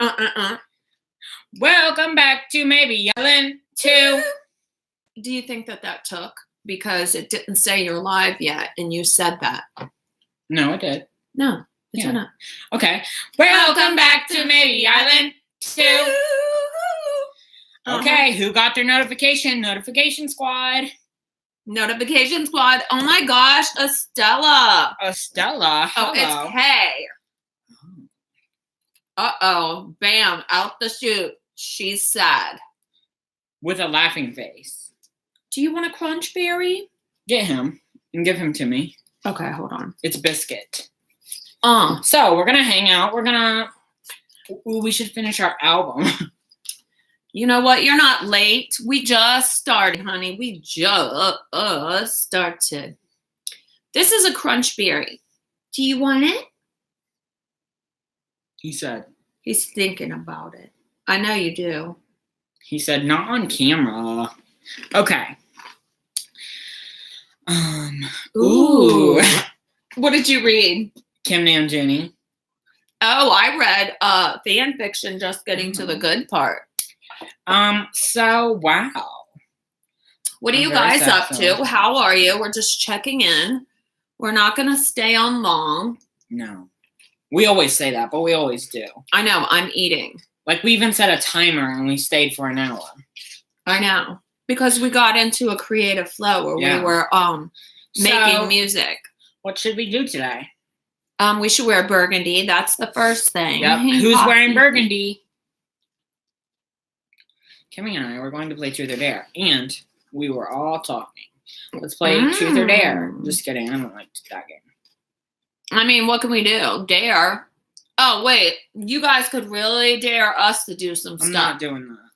Uh-uh-uh. Welcome back to Maybe Yelling 2. Do you think that took? Because it didn't say you're live yet, and you said that. No, it did. No, it didn't. Okay. Welcome back to Maybe Yelling 2. Okay, who got their notification? Notification squad. Notification squad. Oh my gosh, Estella. Estella. Hello. Oh, it's Kay. Uh-oh. Bam. Out the chute. She's sad. With a laughing face. Do you want a crunch berry? Get him and give him to me. Okay, hold on. It's Biscuit. So we're gonna hang out. We should finish our album. You know what? You're not late. We just started, honey. We just started. This is a crunch berry. Do you want it? He said. He's thinking about it. I know you do. He said, not on camera. Okay. Ooh. What did you read? Kim Namjoon. Oh, I read fan fiction, just getting to the good part. So, wow. What are you guys up to? How are you? We're just checking in. We're not going to stay on long. No. We always say that, but we always do. I know. I'm eating. Like, we even set a timer and we stayed for an hour. I know. Because we got into a creative flow where we were making music. What should we do today? We should wear burgundy. That's the first thing. Yep. Who's wearing burgundy? Kimmy and I were going to play Truth or Dare, and we were all talking. Let's play Truth or Dare. Just kidding. I don't like that game. I mean, what can we do? Dare? Oh, wait. You guys could really dare us to do some stuff. I'm not doing that.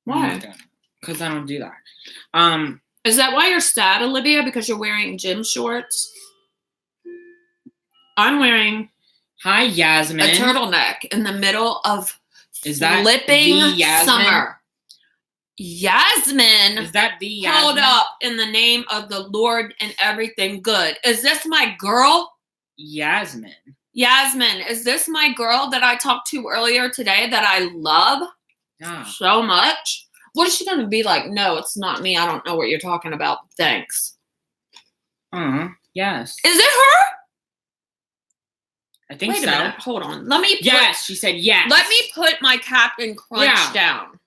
Why? Because I don't do that. Is that why you're sad, Olivia? Because you're wearing gym shorts? I'm wearing Hi, Yasmin. a turtleneck in the middle of flipping summer. Yasmin. Is that the Yasmin? Hold up in the name of the Lord and everything good. Is this my girl? Yasmin. Yasmin, is this my girl that I talked to earlier today that I love so much? What is she going to be like? No, it's not me. I don't know what you're talking about. Thanks. Yes. Is it her? I think Wait so. a minute. Hold on. Let me she said yes. Let me put my Captain Crunch down.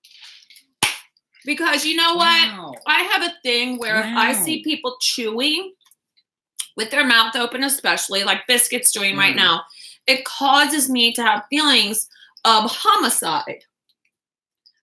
Because you know what? Wow. I have a thing where if I see people chewing with their mouth open, especially like Biscuit's doing right now, it causes me to have feelings of homicide.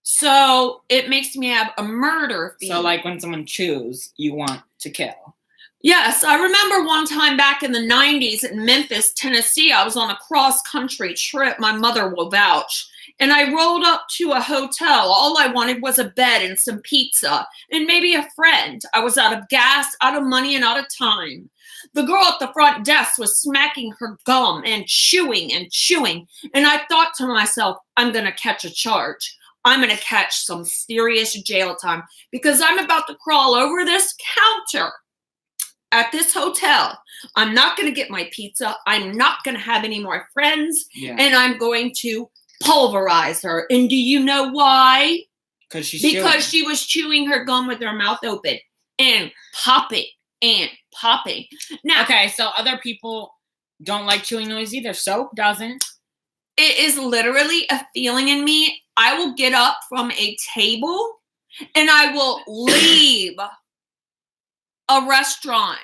So it makes me have a murder feeling. So like when someone chews, you want to kill. Yes, I remember one time back in the 90s in Memphis, Tennessee, I was on a cross-country trip. My mother will vouch. And I rolled up to a hotel. All I wanted was a bed and some pizza and maybe a friend. I was out of gas, out of money, and out of time. The girl at the front desk was smacking her gum and chewing and chewing. And I thought to myself, I'm going to catch a charge. I'm going to catch some serious jail time because I'm about to crawl over this counter at this hotel. I'm not going to get my pizza. I'm not going to have any more friends. Yeah. And I'm going to pulverize her. And do you know why? Because she was chewing her gum with her mouth open and popping and popping. Now, okay, so other people don't like chewing noise either. Soap doesn't. It is literally a feeling in me. I will get up from a table and I will leave a restaurant.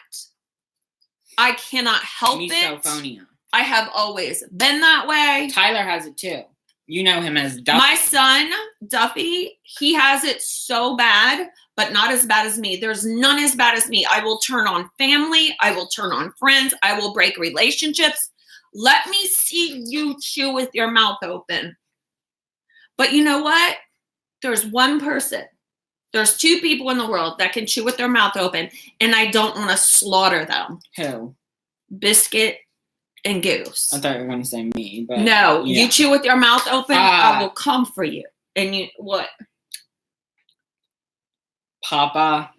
I cannot help it. Misophonia. I have always been that way. Tyler has it too. You know him as Duffy. My son, Duffy, he has it so bad, but not as bad as me. There's none as bad as me. I will turn on family. I will turn on friends. I will break relationships. Let me see you chew with your mouth open. But you know what? There's one person. There's two people in the world that can chew with their mouth open, and I don't want to slaughter them. Who? Biscuit and Goose. I thought you were going to say me, but no, you chew with your mouth open, I will come for you. And you what? Papa.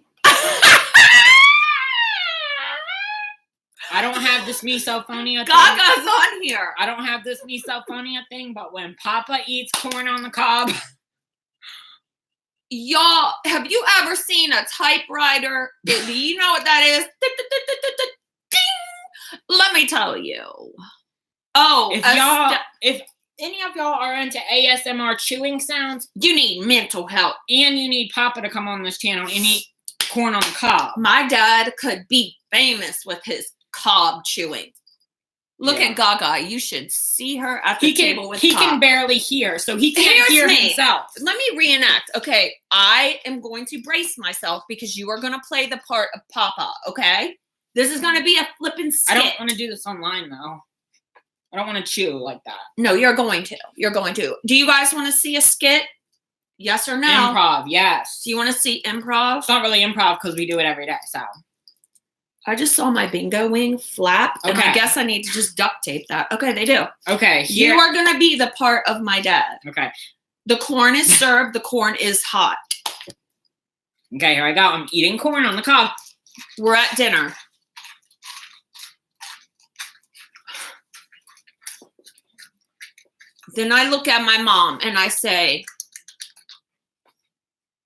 I don't have this misophonia thing. Gaga's on here. I don't have this misophonia thing, but when Papa eats corn on the cob. Y'all, have you ever seen a typewriter? Do you know what that is? Ding! Let me tell you. Oh, if any of y'all are into ASMR chewing sounds, you need mental help. And you need Papa to come on this channel and eat corn on the cob. My dad could be famous with his cob chewing. Look at Gaga. You should see her at the table with Pop. He can barely hear, so he can't hear himself. Let me reenact. Okay, I am going to brace myself because you are going to play the part of Papa, okay? This is going to be a flippin' skit. I don't want to do this online, though. I don't want to chew like that. No, you're going to. You're going to. Do you guys want to see a skit? Yes or no? Improv, yes. Do you want to see improv? It's not really improv because we do it every day, so. I just saw my bingo wing flap, and I guess I need to just duct tape that. Okay, they do. Okay. You are going to be the part of my dad. Okay. The corn is served. The corn is hot. Okay, here I go. I'm eating corn on the cob. We're at dinner. Then I look at my mom, and I say,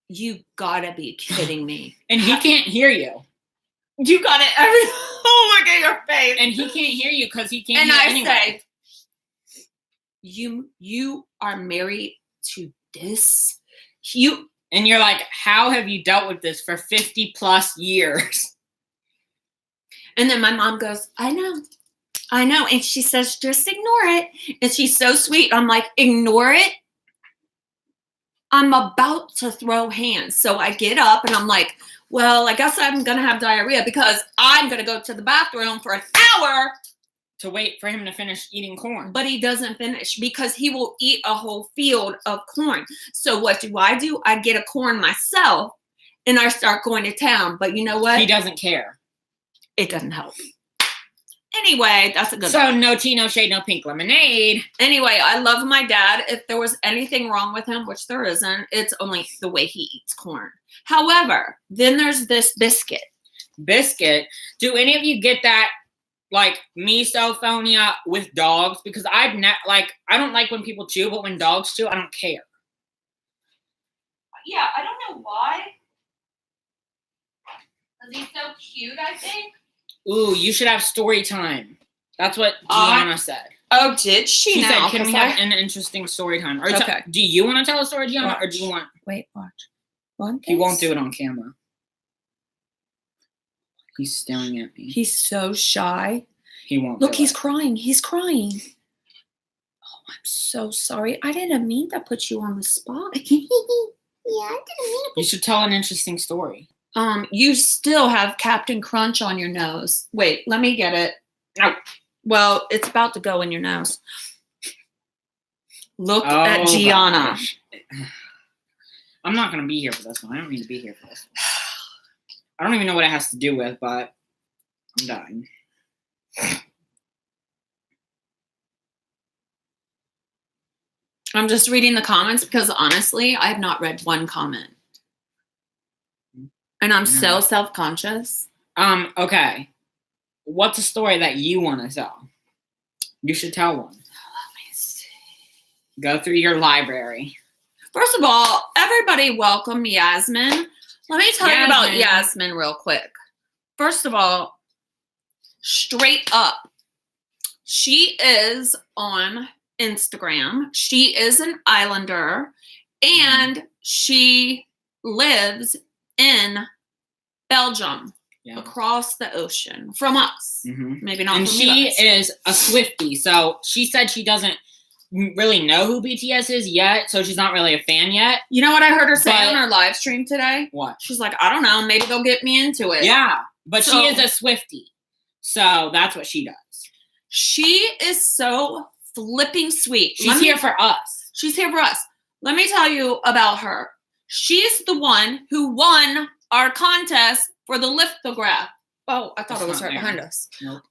you gotta be kidding me. And he can't hear you. You got it. Oh my God, your face. And he can't hear you because he can't and hear I anyway. say, you are married to this? And you're like, how have you dealt with this for 50 plus years? And then my mom goes, I know. And she says, just ignore it. And she's so sweet. I'm like, ignore it? I'm about to throw hands. So I get up and I'm like, well, I guess I'm going to have diarrhea because I'm going to go to the bathroom for an hour. To wait for him to finish eating corn. But he doesn't finish because he will eat a whole field of corn. So what do? I get a corn myself and I start going to town. But you know what? He doesn't care. It doesn't help. Anyway, that's a good one. So no tea, no shade, no pink lemonade. Anyway, I love my dad. If there was anything wrong with him, which there isn't, it's only the way he eats corn. However, then there's this biscuit. Biscuit? Do any of you get that, like, misophonia with dogs? Because I don't like when people chew, but when dogs chew, I don't care. Yeah, I don't know why. Because he's so cute, I think. Ooh, you should have story time. That's what Gianna said. Oh, did she? She said, can we have an interesting story time? Or okay. Do you want to tell a story, Gianna, or do you want... Wait, watch. He won't do it on camera. He's staring at me. He's so shy. He won't. Look, he's crying. He's crying. Oh, I'm so sorry. I didn't mean to put you on the spot. Yeah, I didn't mean to. You should tell an interesting story. You still have Captain Crunch on your nose. Wait, let me get it. No. Well, it's about to go in your nose. Look at Gianna. Gosh. I'm not going to be here for this one. I don't need to be here for this one. I don't even know what it has to do with, but I'm dying. I'm just reading the comments because honestly, I have not read one comment. And I'm so self-conscious. Okay. What's a story that you want to tell? You should tell one. Let me see. Go through your library. First of all, everybody welcome Yasmin. Let me tell you about Yasmin real quick. First of all, straight up, she is on Instagram. She is an islander and she lives in Belgium, across the ocean from us. Mm-hmm. Maybe not. And from she you guys. is a Swiftie, so she said she doesn't really know who BTS is yet, so she's not really a fan yet. You know what I heard her say on her live stream today? What? She's like, I don't know, maybe they'll get me into it. Yeah, but she is a Swiftie, so that's what she does. She is so flipping sweet. She's here for us. She's here for us. Let me tell you about her. She's the one who won our contest for the lithograph. Oh, I thought it was right behind us. Nope.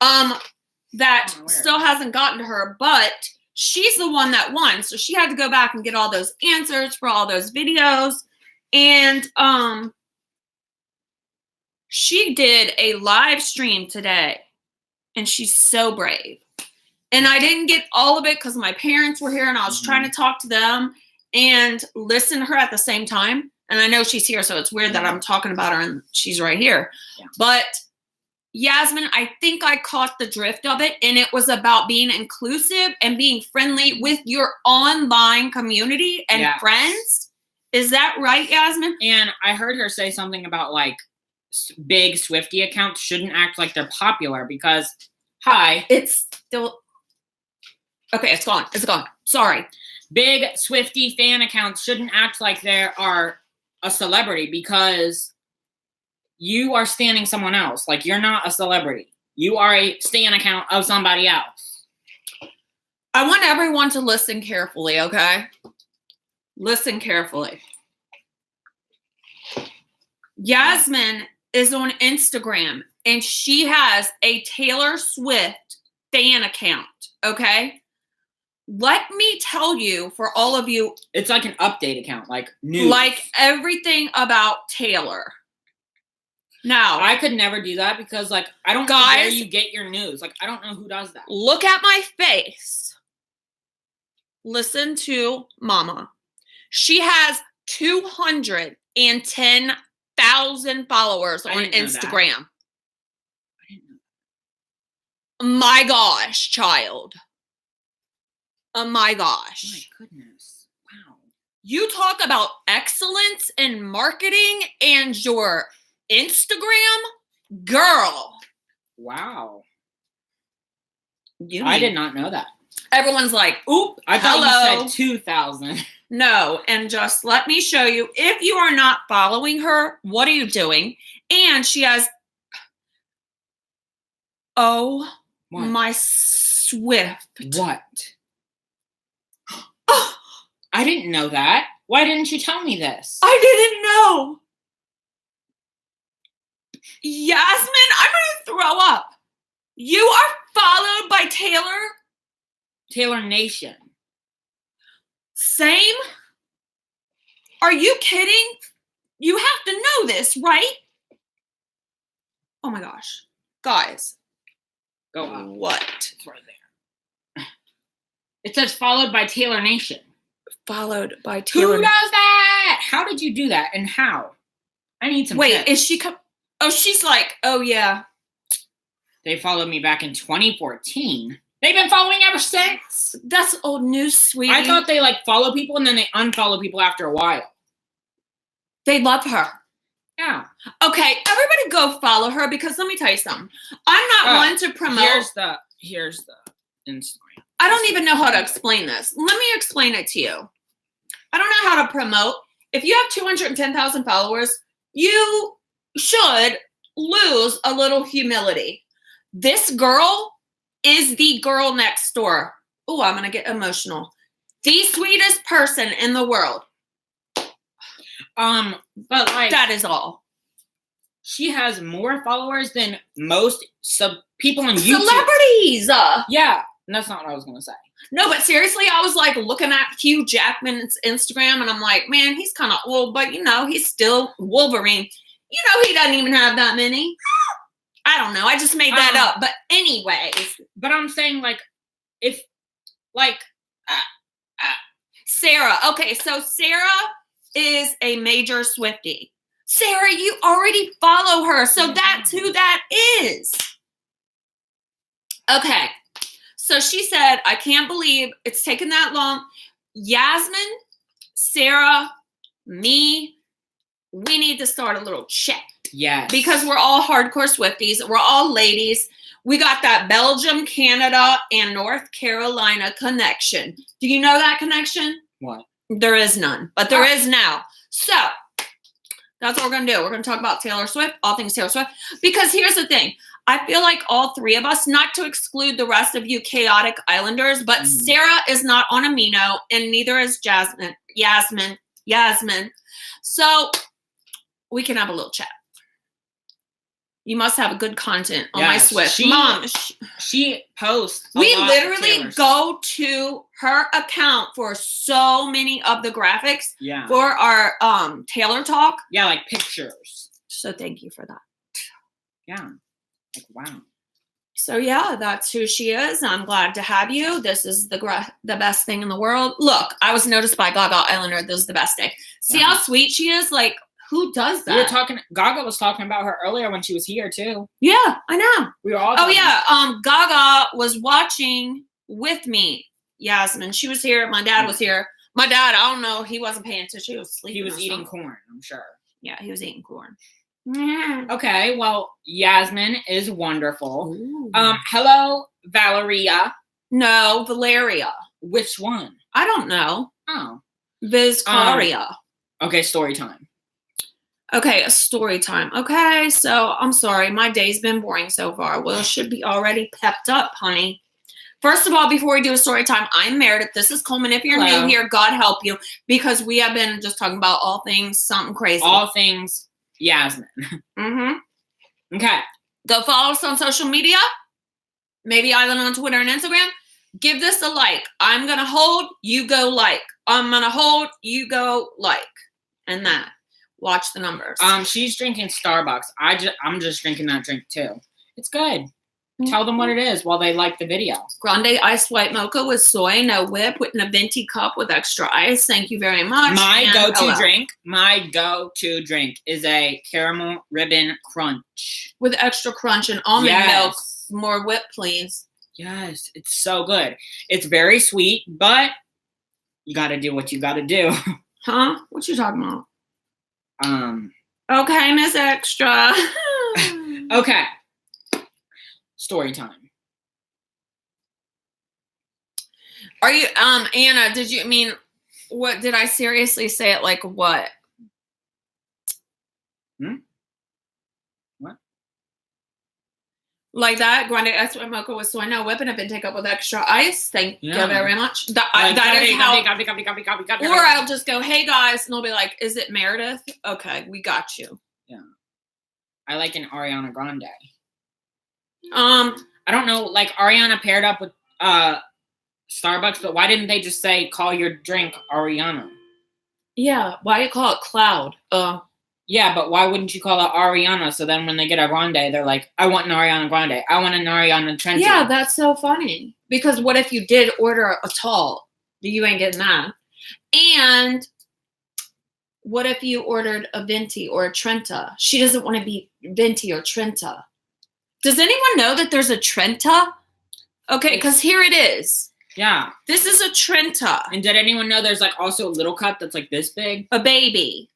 That still hasn't gotten to her, but she's the one that won. So she had to go back and get all those answers for all those videos. And she did a live stream today. And she's so brave. And I didn't get all of it because my parents were here and I was trying to talk to them and listen to her at the same time. And I know she's here, so it's weird that I'm talking about her and she's right here. Yeah. But Yasmin, I think I caught the drift of it. And it was about being inclusive and being friendly with your online community and friends. Is that right, Yasmin? And I heard her say something about like big Swiftie accounts shouldn't act like they're popular because, it's still... Okay, it's gone. It's gone. Sorry. Big Swiftie fan accounts shouldn't act like they are a celebrity because you are standing someone else. Like, you're not a celebrity. You are a stan account of somebody else. I want everyone to listen carefully, okay? Listen carefully. Yasmin is on Instagram, and she has a Taylor Swift fan account, okay? Let me tell you, for all of you... It's like an update account, like news. Like everything about Taylor. Now... I could never do that because, like, I don't know where you get your news. Like, I don't know who does that. Look at my face. Listen to Mama. She has 210,000 followers on Instagram. I didn't know that. My gosh, child. Oh my gosh. My goodness. Wow. You talk about excellence in marketing and your Instagram? Girl. Wow. I did not know that. Everyone's like, oop, I thought you said 2,000. No, and just let me show you. If you are not following her, what are you doing? And she has... Oh, what? My Swift. What? I didn't know that. Why didn't you tell me this? I didn't know. Yasmin, I'm going to throw up. You are followed by Taylor? Taylor Nation. Same? Are you kidding? You have to know this, right? Oh my gosh. Guys. Go up. What? It's right there. It says followed by Taylor Nation. Followed by Taylor. Who does that? How did you do that and how? I need some tips. Is she oh, she's like, oh yeah. They followed me back in 2014. They've been following ever since. That's old news, sweetie. I thought they like follow people and then they unfollow people after a while. They love her. Yeah. Okay, everybody go follow her because let me tell you something. I'm not one to promote. Here's the Instagram. I don't even know how to explain this. Let me explain it to you. I don't know how to promote. If you have 210,000 followers, you should lose a little humility. This girl is the girl next door. Oh, I'm going to get emotional. The sweetest person in the world. But like that is all. She has more followers than most people on YouTube. Celebrities. Yeah, and that's not what I was gonna say. No, but seriously, I was like looking at Hugh Jackman's Instagram, and I'm like, man, he's kind of old, but you know, he's still Wolverine. You know, he doesn't even have that many. I don't know. I just made that up. But anyways, but I'm saying like, if like Sarah. Okay, so Sarah is a major Swiftie. Sarah, you already follow her, so that's who that is. Okay, so she said, I can't believe it's taken that long. Yasmin, Sarah, me, we need to start a little chat. Yes. Because we're all hardcore Swifties. We're all ladies. We got that Belgium, Canada, and North Carolina connection. Do you know that connection? What? There is none, but there is now. So that's what we're going to do. We're going to talk about Taylor Swift, all things Taylor Swift. Because here's the thing. I feel like all three of us, not to exclude the rest of you chaotic islanders, but Sarah is not on Amino, and neither is Yasmin. So we can have a little chat. You must have good content on my Swift. Mom, she posts. We literally go to her account for so many of the graphics for our Taylor talk. Yeah, like pictures. So thank you for that. Yeah. Like, wow. So yeah, that's who she is. I'm glad to have you. This is the best thing in the world. Look, I was noticed by Gaga Eleanor. This is the best day. See how sweet she is? Like, who does that? We were talking. Gaga was talking about her earlier when she was here too. Yeah, I know. We were all. Oh yeah. Gaga was watching with me. Yasmin. She was here. My dad was here. My dad, I don't know. He wasn't paying attention. He was sleeping. He was eating corn. I'm sure. Yeah, he was eating corn. Okay, well, Yasmin is wonderful. Ooh. Hello, Valeria. No, Valeria. Which one? I don't know. Oh. Vizcaria. Okay, story time. Okay, a story time. Okay, so I'm sorry. My day's been boring so far. Well, it should be already pepped up, honey. First of all, before we do a story time, I'm Meredith. This is Coleman. If you're new here, God help you, because we have been just talking about all things, something crazy. All things Yasmin. Mm-hmm. Okay. Go follow us on social media. Maybe Island on Twitter and Instagram. Give this a like. I'm going to hold, you go like. I'm going to hold, you go like. And that. Watch the numbers. She's drinking Starbucks. I'm just drinking that drink too. It's good. Tell them what it is while they like the video. Grande iced white mocha with soy, no whip, with a venti cup with extra ice. Thank you very much. My go-to drink is a caramel ribbon crunch. With extra crunch and almond milk. More whip, please. Yes, it's so good. It's very sweet, but you got to do what you got to do. Huh? What you talking about? Okay, Miss Extra. Okay. Story time. Are you, Anna, what, did I seriously say it like what? What? Like that? Grande ice white mocha with soy, no whip, and a venti cup with extra ice. Thank you very much. That is how, or I'll just go, hey guys, and they'll be like, is it Meredith? Okay, we got you. Yeah. I like an Ariana Grande. I don't know, like Ariana paired up with Starbucks, but why didn't they just say call your drink Ariana? Yeah, why do you call it Cloud? Yeah, but why wouldn't you call it Ariana? So then when they get a Grande, they're like, I want an Ariana Grande. I want an Ariana Trendy. Yeah, that's so funny. Because what if you did order a tall? You ain't getting that. And what if you ordered a Venti or a Trenta? She doesn't want to be Venti or Trenta. Does anyone know that there's a Trenta? Okay, because here it is. Yeah. This is a Trenta. And did anyone know there's like also a little cup that's like this big? A baby.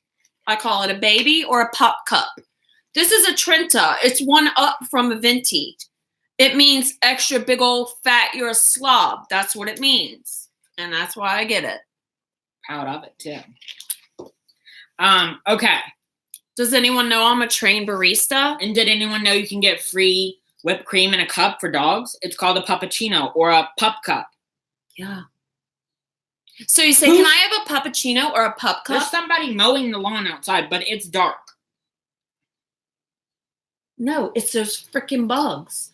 I call it a baby or a pop cup. This is a Trenta. It's one up from a Venti. It means extra big old fat, you're a slob. That's what it means. And that's why I get it. Proud of it too. Okay. Does anyone know I'm a trained barista? And did anyone know you can get free whipped cream in a cup for dogs? It's called a puppuccino or a pup cup. Yeah. So you say, can I have a puppuccino or a pup cup? There's somebody mowing the lawn outside, but it's dark. No, it's those freaking bugs.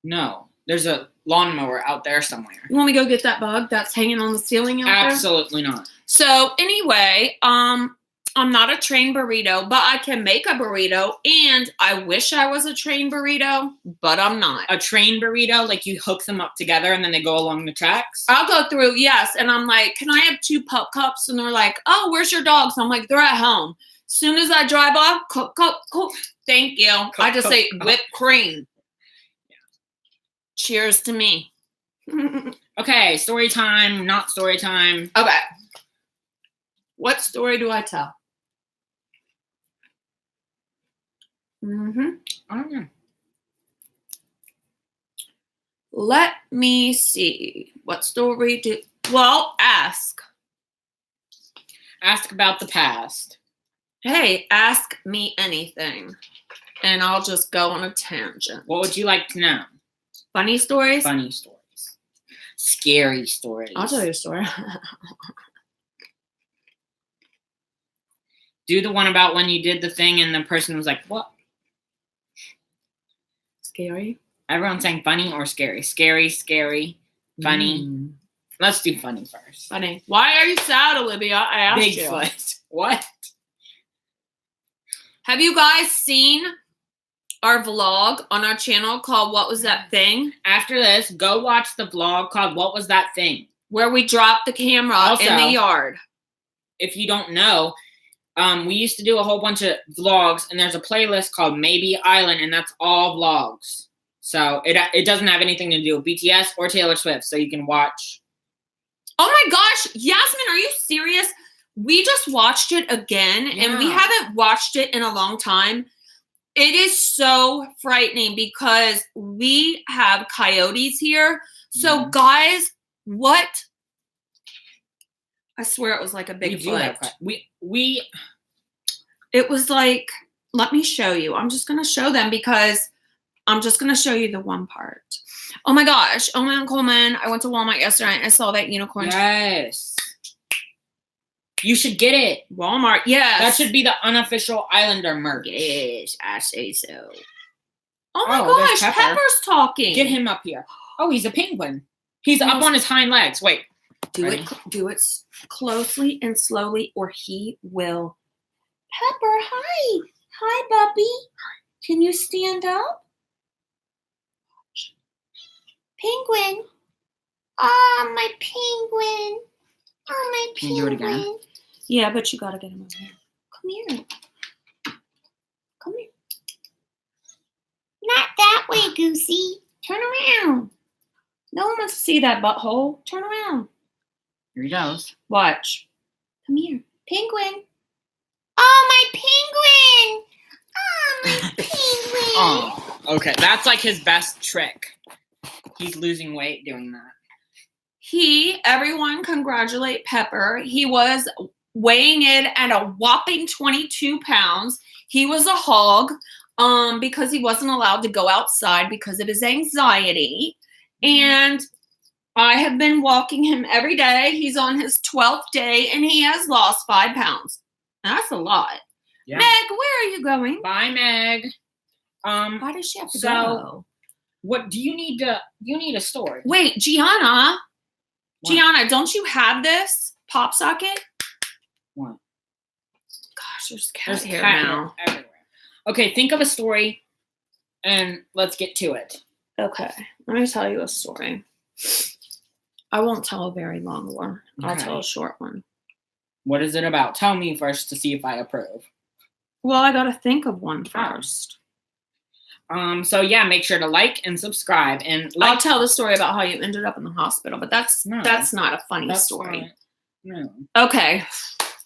No, there's a lawnmower out there somewhere. You want me to go get that bug that's hanging on the ceiling out there? Absolutely not. So anyway, I'm not a trained burrito, but I can make a burrito, and I wish I was a trained burrito, but I'm not. A trained burrito, like you hook them up together and then they go along the tracks? I'll go through, yes, and I'm like, can I have 2 pup cups? And they're like, oh, where's your dogs? I'm like, they're at home. Soon as I drive off, thank you. I just say whipped cream. Yeah. Cheers to me. Okay, story time, not story time. Okay. What story do I tell? I don't know. Let me see. What story do... Well, ask. Ask about the past. Hey, ask me anything. And I'll just go on a tangent. What would you like to know? Funny stories? Funny stories. Scary stories. I'll tell you a story. Do the one about when you did the thing and the person was like, what? Scary? Everyone's saying funny or scary. Scary, scary, funny. Let's do funny first. Funny. Why are you sad, Olivia? I asked you. Bigfoot. What? Have you guys seen our vlog on our channel called What Was That Thing? After this, go watch the vlog called What Was That Thing? Where we dropped the camera Also, in the yard. If you don't know, we used to do a whole bunch of vlogs, and there's a playlist called Maybe Island, and that's all vlogs. So it doesn't have anything to do with BTS or Taylor Swift, so you can watch. Oh my gosh, Yasmin, are you serious? We just watched it again, and we haven't watched it in a long time. It is so frightening because we have coyotes here. So guys, what? I swear it was like a big foot. It was like, let me show you. I'm just going to show them because I'm just going to show you the one part. Oh my gosh. Oh my Coleman. I went to Walmart yesterday and I saw that unicorn. Yes. You should get it. Walmart, yes. That should be the unofficial Islander merch. Yes, I say so. Oh my gosh, Pepper's talking. Get him up here. Oh, he's a penguin. He's up on his hind legs. Wait. Do it closely and slowly or he will. Pepper, hi. Hi, Buppy. Can you stand up? Penguin. Oh, my penguin. Oh, my penguin. Can you do it again? Yeah, but you gotta get him over here. Come here. Come here. Not that way, Goosey. Turn around. No one wants to see that butthole. Turn around. Here he goes. Watch. Come here. Penguin. Oh, my penguin. Oh, my penguin. Oh, okay. That's like his best trick. He's losing weight doing that. Everyone congratulate Pepper. He was weighing in at a whopping 22 pounds. He was a hog because he wasn't allowed to go outside because of his anxiety. And I have been walking him every day. He's on his 12th day and he has lost 5 pounds. That's a lot. Yeah. Meg, where are you going? Bye, Meg. Why does she have to go? What do you need a story? Wait, Gianna. What? Gianna, don't you have this pop socket? What? Gosh, there's cat hair now. Everywhere. Okay, think of a story and let's get to it. Okay, let me tell you a story. I won't tell a very long one. I'll tell a short one. What is it about? Tell me first to see if I approve. Well, I gotta think of one first. So yeah, make sure to like and subscribe and I'll tell the story about how you ended up in the hospital, but that's not a funny story. No. Okay,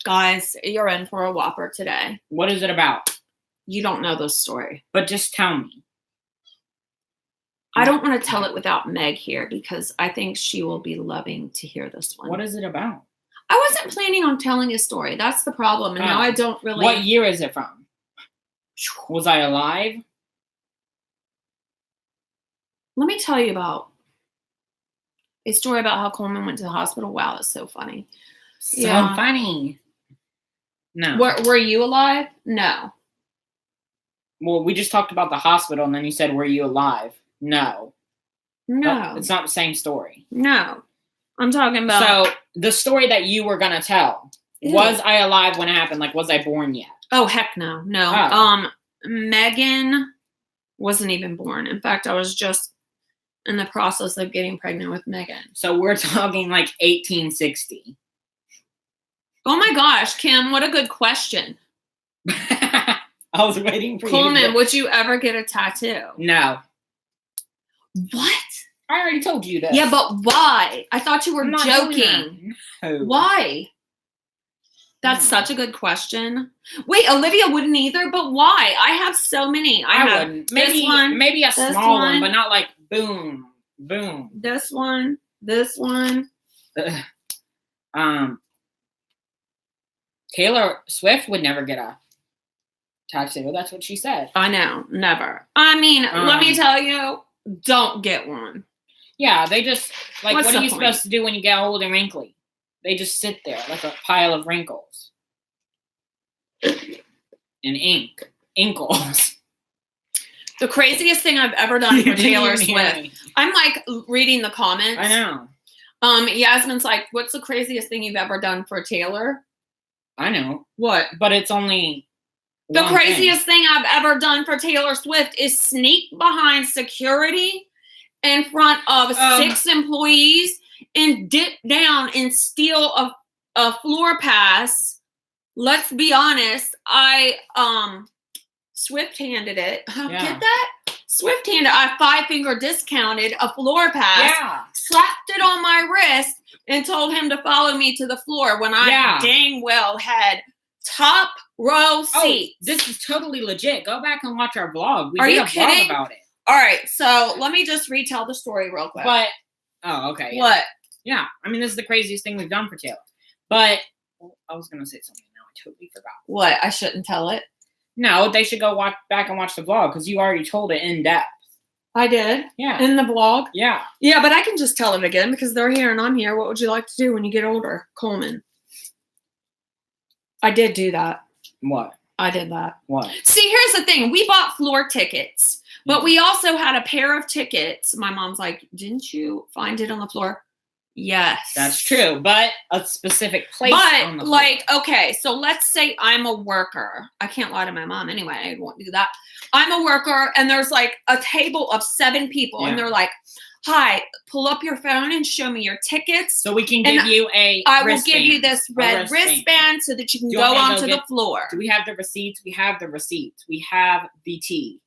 guys, you're in for a whopper today. What is it about? You don't know this story. But just tell me. I don't want to tell it without Meg here because I think she will be loving to hear this one. What is it about? I wasn't planning on telling a story. That's the problem. And now I don't really. What year is it from? Was I alive? Let me tell you about a story about how Coleman went to the hospital. Wow, that's so funny. So funny. No. Were you alive? No. Well, we just talked about the hospital, and then you said, were you alive? No. No. It's not the same story. No. I'm talking about... So, the story that you were going to tell, was I alive when it happened? Like, was I born yet? Oh, heck no. No. Megan wasn't even born. In fact, I was just in the process of getting pregnant with Megan. So we're talking like 1860. Oh my gosh, Kim, what a good question. I was waiting for Coleman, would you ever get a tattoo? No. What? I already told you that. Yeah, but why? I thought you were joking. No. Why? That's such a good question. Wait, Olivia wouldn't either, but why? I have so many. I wouldn't. Maybe a small one, but not like boom, boom. This one. Taylor Swift would never get a tattoo. That's what she said. I know, never. I mean, let me tell you, don't get one. Yeah, they just what are you supposed to do when you get old and wrinkly? They just sit there like a pile of wrinkles and ink. Inkles. The craziest thing I've ever done for Taylor Swift. I'm like reading the comments. I know. Yasmin's like, what's the craziest thing you've ever done for Taylor? I know. What? But it's only The craziest thing I've ever done for Taylor Swift is sneak behind security in front of 6 employees and dip down and steal a floor pass. Let's be honest, I Swift handed it. Get that? Swift handed. I 5-finger discounted a floor pass. Yeah. Slapped it on my wrist and told him to follow me to the floor when I dang well had top row seats. This is totally legit. Go back and watch our vlog. We Are did you a kidding? vlog about it. All right, so let me just retell the story real quick. But okay. Yeah. What? Yeah, I mean, this is the craziest thing we've done for Taylor. But I was gonna say something now. I totally forgot. What? I shouldn't tell it. No, they should go back and watch the vlog because you already told it in depth. I did? Yeah. In the vlog? Yeah. Yeah, but I can just tell it again because they're here and I'm here. What would you like to do when you get older, Coleman? I did do that. What? I did that. What? See, here's the thing. We bought floor tickets, but we also had a pair of tickets. My mom's like, didn't you find it on the floor? Yes. That's true, but a specific place on the floor. Like, okay, so let's say I'm a worker. I can't lie to my mom anyway. I won't do that. I'm a worker, and there's like a table of 7 people, and they're like, hi, pull up your phone and show me your tickets. So we can give you a I wristband. will give you this red wristband so that you can go onto the floor. Do we have the receipts? We have the receipts. We have the tea.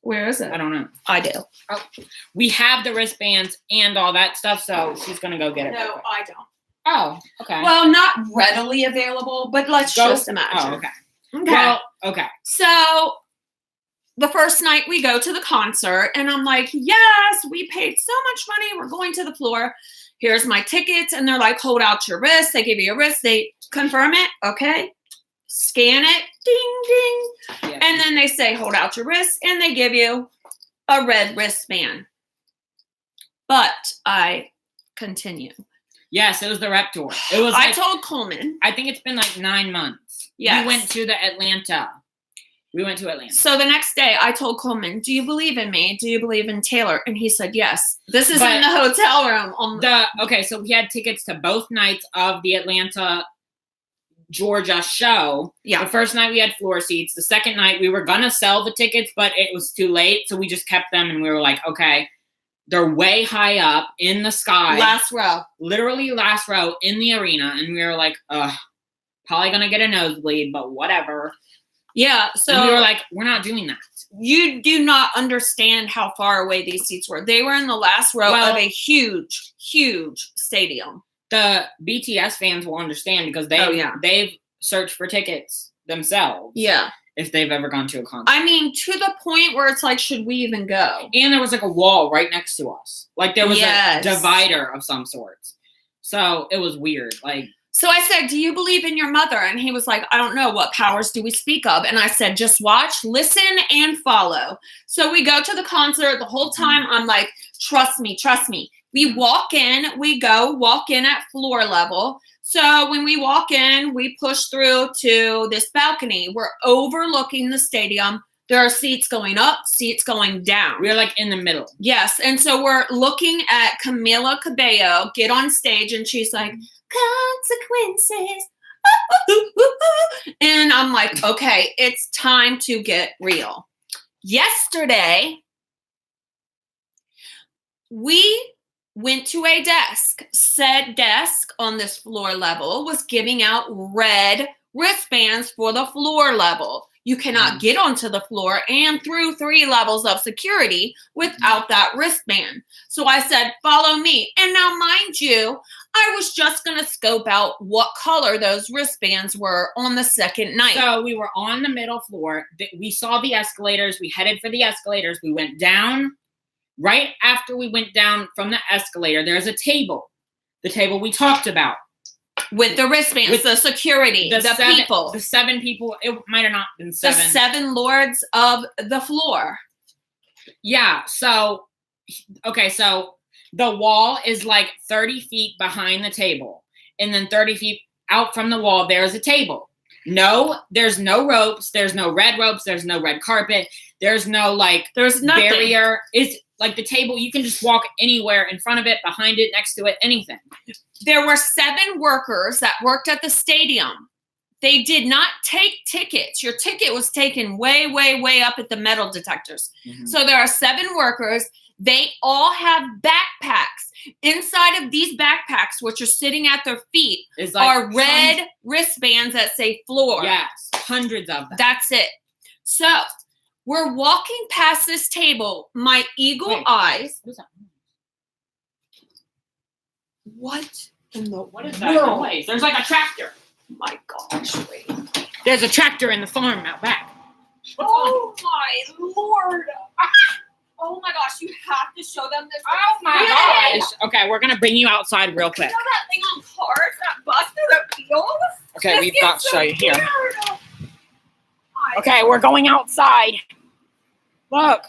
Where is it? I don't know. I do. Oh, we have the wristbands and all that stuff, so she's going to go get it. No, I don't. Oh, okay. Well, not readily available, but let's just imagine. Oh, okay. Okay. Well, okay. So the first night we go to the concert, and I'm like, yes, we paid so much money. We're going to the floor. Here's my tickets. And they're like, hold out your wrist. They give you a wrist. They confirm it. Okay. Scan it. Ding, ding. Yeah. And then they say, hold out your wrist. And they give you a red wristband. But I continue. Yes, it was the rep tour. It was. I told Coleman. I think it's been like 9 months. Yes. We went to Atlanta. So the next day I told Coleman, do you believe in me? Do you believe in Taylor? And he said, yes. This is in the hotel room. Okay, so we had tickets to both nights of the Atlanta, Georgia show. Yeah. The first night we had floor seats. The second night we were going to sell the tickets, but it was too late. So we just kept them and we were like, okay, they're way high up in the sky. Last row. Literally last row in the arena. And we were like, probably going to get a nosebleed, but whatever. Yeah, so and we were like, we're not doing that. You do not understand how far away these seats were. They were in the last row of a huge, huge stadium. The BTS fans will understand because they've searched for tickets themselves. Yeah. If they've ever gone to a concert. I mean, to the point where it's like, should we even go? And there was like a wall right next to us. Like there was a divider of some sorts. So it was weird. So I said, do you believe in your mother? And he was like, I don't know. What powers do we speak of? And I said, just watch, listen, and follow. So we go to the concert. The whole time I'm like, trust me, trust me. We walk in, walk in at floor level. So when we walk in, we push through to this balcony. We're overlooking the stadium. There are seats going up, seats going down. We're like in the middle. Yes. And so we're looking at Camila Cabello get on stage and she's like, consequences. And I'm like, okay, it's time to get real. Yesterday, we went to a desk. Said desk on this floor level was giving out red wristbands for the floor level. You cannot get onto the floor and through 3 levels of security without that wristband. So I said, follow me. And now, mind you, I was just going to scope out what color those wristbands were on the second night. So we were on the middle floor. We saw the escalators. We headed for the escalators. We went down. Right after we went down from the escalator, there's a table. The table we talked about. With the wristbands, with the security, the people. The 7 people. It might have not been 7. The 7 lords of the floor. Yeah. So, okay. So the wall is like 30 feet behind the table. And then 30 feet out from the wall, there's a table. No, there's no ropes. There's no red ropes. There's no red carpet. There's no there's nothing. Barrier. It's like the table. You can just walk anywhere in front of it, behind it, next to it, anything. There were 7 workers that worked at the stadium. They did not take tickets. Your ticket was taken way, way, way up at the metal detectors. Mhm. So there are 7 workers. They all have backpacks. Inside of these backpacks, which are sitting at their feet, are red wristbands that say floor. Yes, hundreds of them. That's it. So we're walking past this table. My eagle eyes. What is that? What in the What is that noise? There's like a tractor. My gosh, wait. There's a tractor in the farm out back. Oh my Lord. Oh my gosh, you have to show them this. Oh my gosh. Okay, we're gonna bring you outside real quick. You know that thing on cars that busted the wheels? Okay, we've got to show you here. Scared. Okay, we're going outside. Look.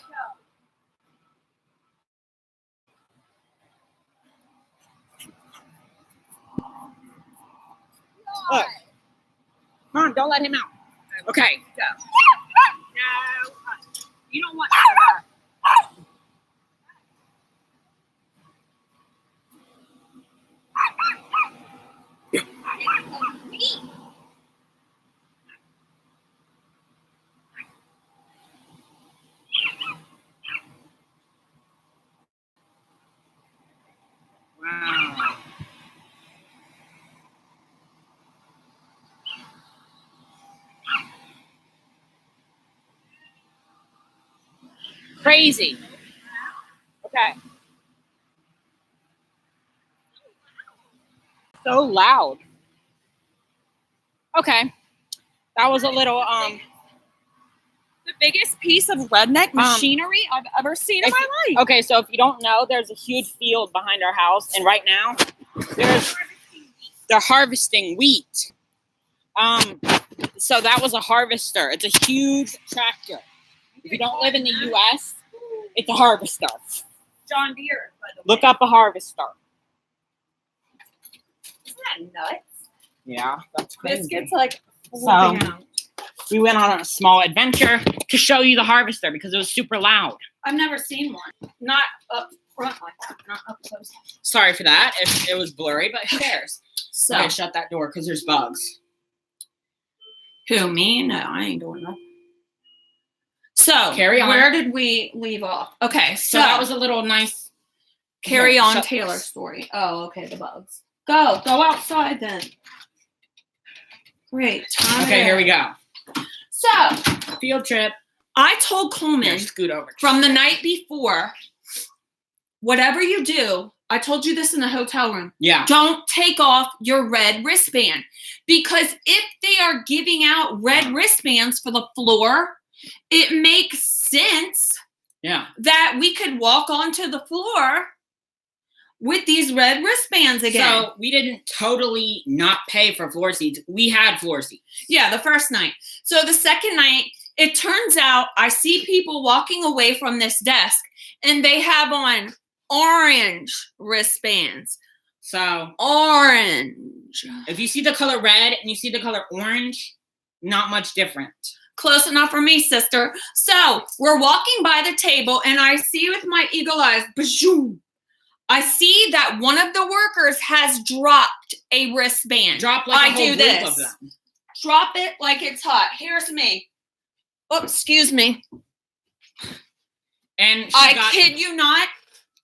Look. Come on, don't let him out. Okay. Go. No. You don't want that. Wow. Crazy. Okay. So loud. Okay. That was a little The biggest piece of redneck machinery I've ever seen in my life. Okay, so if you don't know, there's a huge field behind our house, and right now they're harvesting wheat. So that was a harvester. It's a huge tractor. If you don't live in the U.S., it's a harvester. John Deere, by the way. Look up a harvester. Isn't that nuts? Yeah, that's crazy. Biscuits like So we went on a small adventure to show you the harvester because it was super loud. I've never seen one. Not up front like that. Not up close. Sorry for that if it was blurry, but who cares? So Okay, shut that door because there's bugs. who, me? No, I ain't doing nothing. So Carry on. Where did we leave off? Okay, So that was a little nice. carry Here, on shut Taylor's this. story. Oh, okay, the bugs. Go outside then. Great. Okay, here we go. So Field trip. I told Coleman Here, scoot over. from the night before, whatever you do, I told you this in the hotel room. Yeah. Don't take off your red wristband, because if they are giving out red wristbands for the floor, it makes sense Yeah. that we could walk onto the floor with these red wristbands again. So we didn't totally not pay for floor seats. We had floor seats. Yeah, the first night. So the second night, it turns out I see people walking away from this desk and they have on orange wristbands. So Orange. if you see the color red and you see the color orange, not much different. Close enough for me, sister. So we're walking by the table and I see with my eagle eyes, bazoom, I see that one of the workers has dropped a wristband. Drop like a whole do group this. of them. Drop it like it's hot. Here's me. Oh, excuse me. And I kid you not,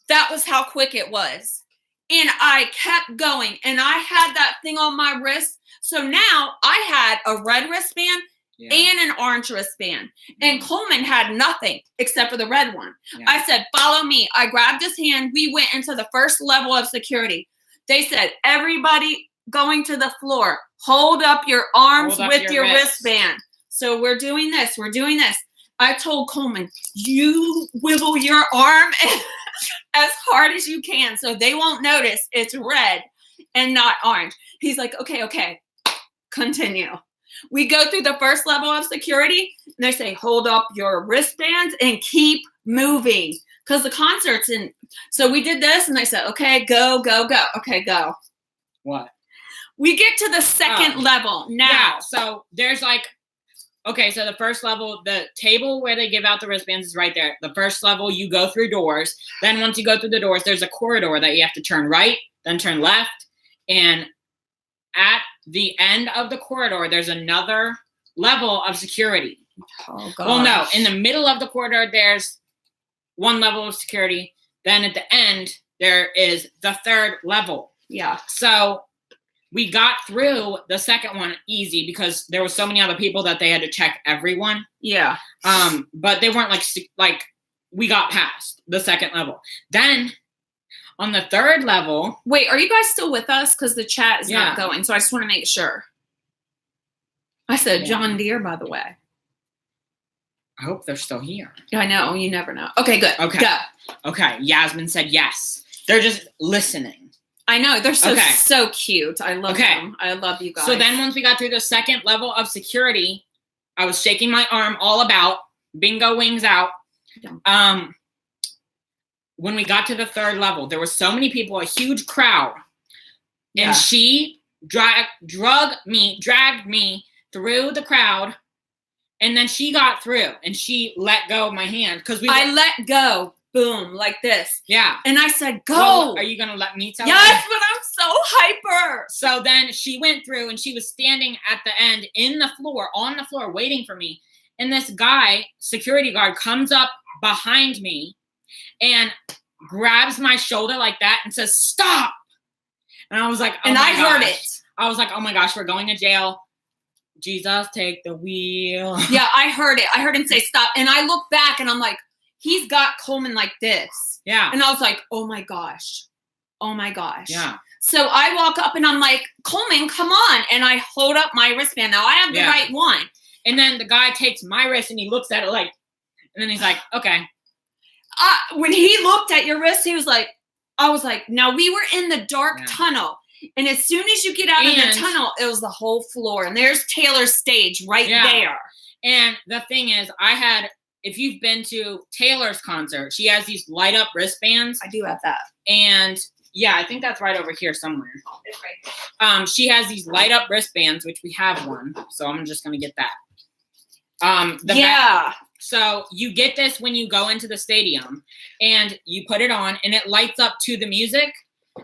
that was how quick it was. And I kept going, and I had that thing on my wrist. So now I had a red wristband and an orange wristband. And Coleman had nothing except for the red one. Yeah. I said, follow me. I grabbed his hand. We went into the first level of security. They said, everybody going to the floor, hold up your arms with your wristband. So we're doing this. We're doing this. I told Coleman, you wiggle your arm as hard as you can so they won't notice it's red and not orange. He's like, okay, continue. We go through the first level of security and they say, hold up your wristbands and keep moving because the concert's in. So we did this and they said, okay, go. Okay, go. What? We get to the second level now. Yeah, so there's like, okay, so the first level, the table where they give out the wristbands is right there. The first level, you go through doors. Then once you go through the doors, there's a corridor that you have to turn right, then turn left. And at the end of the corridor, there's another level of security. Oh, God. Well, no, in the middle of the corridor, there's one level of security. Then at the end, there is the third level. Yeah. So we got through the second one easy because there were so many other people that they had to check everyone. Yeah. But they weren't like we got past the second level. Then on the third level. Wait, are you guys still with us? Because the chat is not going. So I just want to make sure. I said John Deere, by the way. I hope they're still here. I know. You never know. Okay, good. Okay. Go. Okay. Yasmin said yes. They're just listening. I know. They're so cute. I love them. I love you guys. So then once we got through the second level of security, I was shaking my arm all about. Bingo wings out. When we got to the third level, there were so many people, a huge crowd. And she dragged me through the crowd. And then she got through and she let go of my hand. I let go. Boom. Like this. Yeah. And I said, go. Well, are you going to let me tell you? Yes, but I'm so hyper. So then she went through and she was standing at the end on the floor, waiting for me. And this guy, security guard, comes up behind me and grabs my shoulder like that and says, stop. And I was like, oh, and I heard it. I was like, oh my gosh, we're going to jail. Jesus, take the wheel. Yeah, I heard it. I heard him say stop. And I look back and I'm like, he's got Coleman like this. Yeah. And I was like, oh my gosh. Oh my gosh. Yeah. So I walk up and I'm like, Coleman, come on. And I hold up my wristband. Now I have the right one. And then the guy takes my wrist and he looks at it like, and then he's like, okay. When he looked at your wrist, he was like, I was like, now we were in the dark tunnel. And as soon as you get out of the tunnel, it was the whole floor. And there's Taylor's stage right there. And the thing is, if you've been to Taylor's concert, she has these light up wristbands. I do have that. And yeah, I think that's right over here somewhere. Oh, it's right. She has these light up wristbands, which we have one. So I'm just going to get that. So you get this when you go into the stadium and you put it on and it lights up to the music.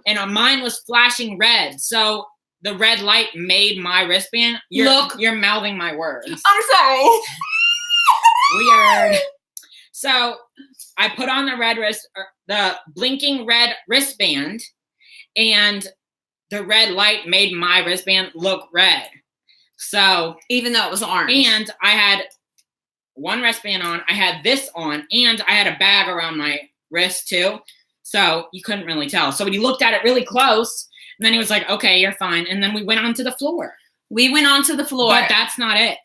And mine was flashing red. So the red light made my wristband. You're mouthing my words. I'm sorry. Weird. So I put on the blinking red wristband, and the red light made my wristband look red. So even though it was orange. And I had one wristband on, I had this on, and I had a bag around my wrist too. So you couldn't really tell. So when he looked at it really close, and then he was like, okay, you're fine. And then we went onto the floor. But that's not it.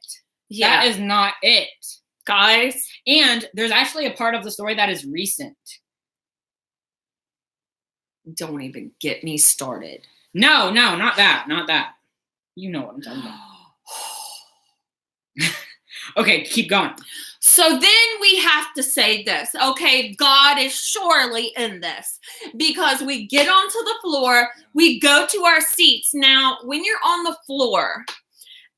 Yeah. That is not it. Guys. And there's actually a part of the story that is recent. Don't even get me started. No, not that. Not that. You know what I'm talking about. Okay, keep going. So then we have to say this. Okay, God is surely in this because we get onto the floor, we go to our seats. Now, when you're on the floor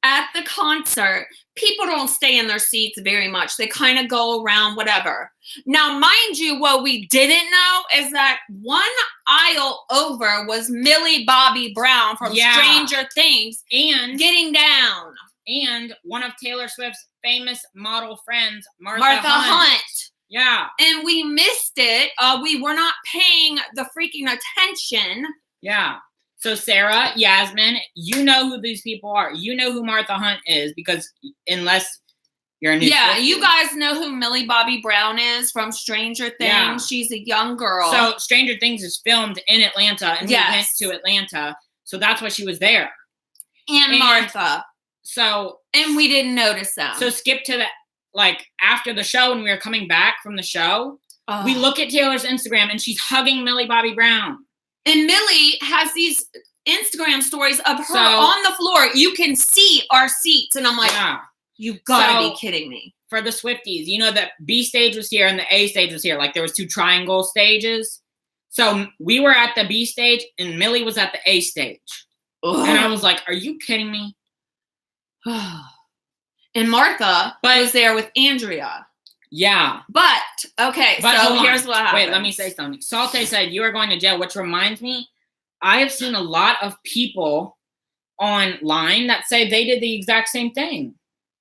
at the concert, people don't stay in their seats very much. They kind of go around, whatever. Now, mind you, what we didn't know is that one aisle over was Millie Bobby Brown from Stranger Things and getting down. And one of Taylor Swift's famous model friends, Martha Hunt. Yeah. And we missed it. We were not paying the freaking attention. Yeah. So Sarah, Yasmin, you know who these people are. You know who Martha Hunt is because unless you're a new you guys know who Millie Bobby Brown is from Stranger Things. Yeah. She's a young girl. So Stranger Things is filmed in Atlanta and we went to Atlanta. So that's why she was there. And Martha. So and we didn't notice them. So skip to after the show when we were coming back from the show, we look at Taylor's Instagram and she's hugging Millie Bobby Brown. And Millie has these Instagram stories of her on the floor. You can see our seats. And I'm like, you gotta be kidding me. For the Swifties, you know that B stage was here and the A stage was here. Like there was 2 triangle stages. So we were at the B stage and Millie was at the A stage. Ugh. And I was like, are you kidding me? And Martha was there with Andrea. Yeah. But so here's what happened. Wait, let me say something. Salte said, you are going to jail, which reminds me, I have seen a lot of people online that say they did the exact same thing.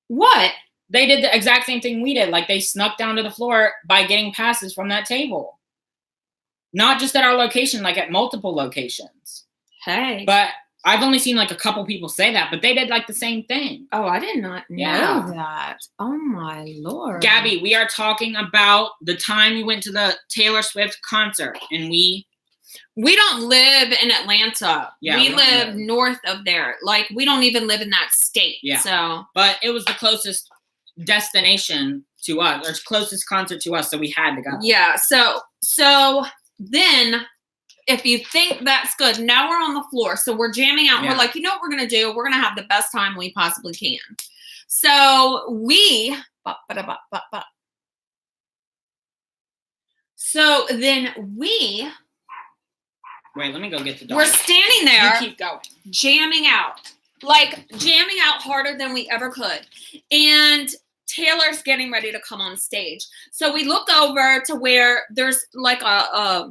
What? They did the exact same thing we did. Like, they snuck down to the floor by getting passes from that table. Not just at our location, like at multiple locations. Hey. But I've only seen like a couple people say that, but they did like the same thing. Oh, I did not know that. Oh my Lord. Gabby, we are talking about the time you went to the Taylor Swift concert, and we don't live in Atlanta. Yeah, we live north of there. Like, we don't even live in that state. Yeah. So, but it was the closest destination to us, or closest concert to us, so we had to go. Yeah. So then, if you think that's good, now we're on the floor. So we're jamming out. And we're like, you know what we're going to do? We're going to have the best time we possibly can. So So then wait, let me go get the dog. We're standing there. You keep going. Jamming out harder than we ever could. And Taylor's getting ready to come on stage. So we look over to where there's like a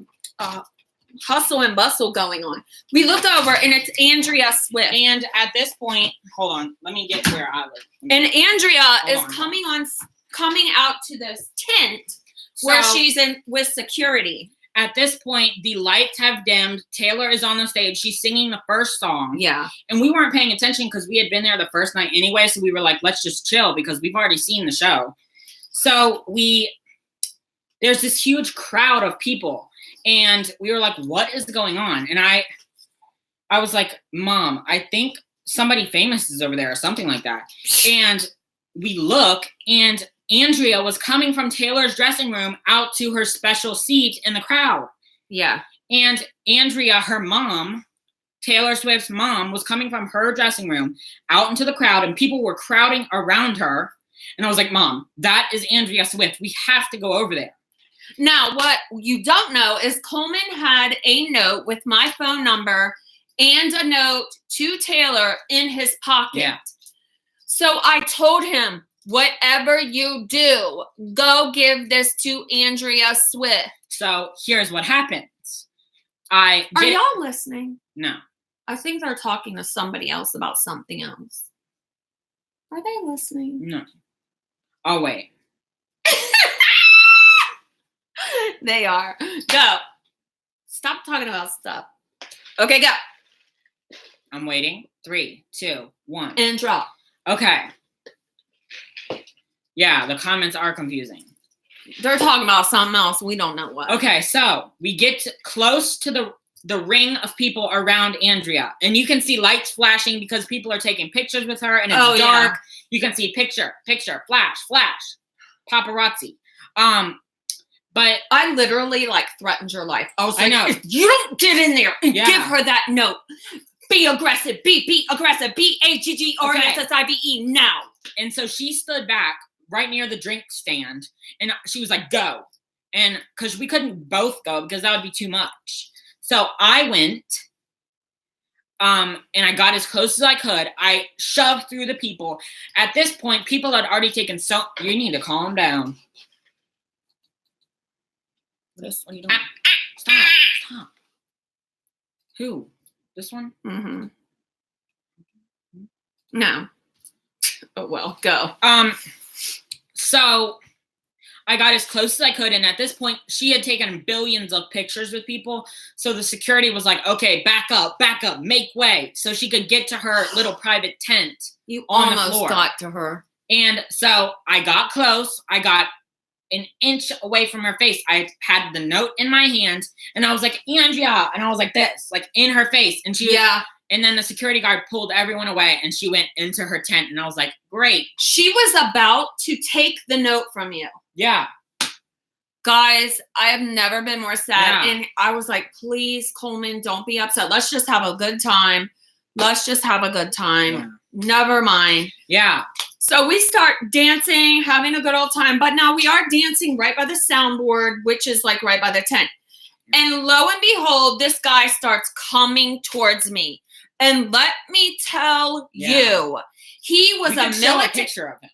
hustle and bustle going on. We look over and it's Andrea Swift. And at this point, hold on, let me get to where I live. And Andrea is coming out to this tent where she's in with security. At this point, the lights have dimmed. Taylor is on the stage. She's singing the first song. Yeah. And we weren't paying attention because we had been there the first night anyway. So we were like, let's just chill because we've already seen the show. So there's this huge crowd of people. And we were like, what is going on? And I was like, Mom, I think somebody famous is over there or something like that. And we look, and Andrea was coming from Taylor's dressing room out to her special seat in the crowd. Yeah. And Andrea, her mom, Taylor Swift's mom, was coming from her dressing room out into the crowd, and people were crowding around her. And I was like, Mom, that is Andrea Swift. We have to go over there. Now, what you don't know is Coleman had a note with my phone number and a note to Taylor in his pocket. Yeah. So I told him, whatever you do, go give this to Andrea Swift. So here's what happens. Are y'all listening? No. I think they're talking to somebody else about something else. Are they listening? No. Oh, wait. They are. Go. Stop talking about stuff. Okay, go. I'm waiting. 3, 2, 1. And drop. Okay. Yeah, the comments are confusing. They're talking about something else. We don't know what. Okay, so we get close to the ring of people around Andrea. And you can see lights flashing because people are taking pictures with her. And it's dark. Yeah. You can see picture, flash, paparazzi. But I literally threatened your life. I was like, I know. If you don't get in there and give her that note, be aggressive, be aggressive, BAGGRESSIVE now. And so she stood back right near the drink stand, and she was like, go. And because we couldn't both go because that would be too much. So I went, and I got as close as I could. I shoved through the people. At this point, people had already taken you need to calm down. What are you doing? Stop. Who? This one? Mm-hmm. No. Oh, well, go. So I got as close as I could. And at this point, she had taken billions of pictures with people. So the security was like, okay, back up, make way. So she could get to her little private tent. You on almost the floor. Got to her. And so I got close. I got an inch away from her face. I had the note in my hand, and I was like, Andrea. And I was like this, like in her face. And she and then the security guard pulled everyone away, and she went into her tent. And I was like, great. She was about to take the note from you. Yeah. Guys, I have never been more sad. Yeah. And I was like, please, Coleman, don't be upset. Let's just have a good time. Yeah. Never mind. Yeah. So we start dancing, having a good old time. But now we are dancing right by the soundboard, which is right by the tent. And lo and behold, this guy starts coming towards me. And let me tell you, he was a military picture of him.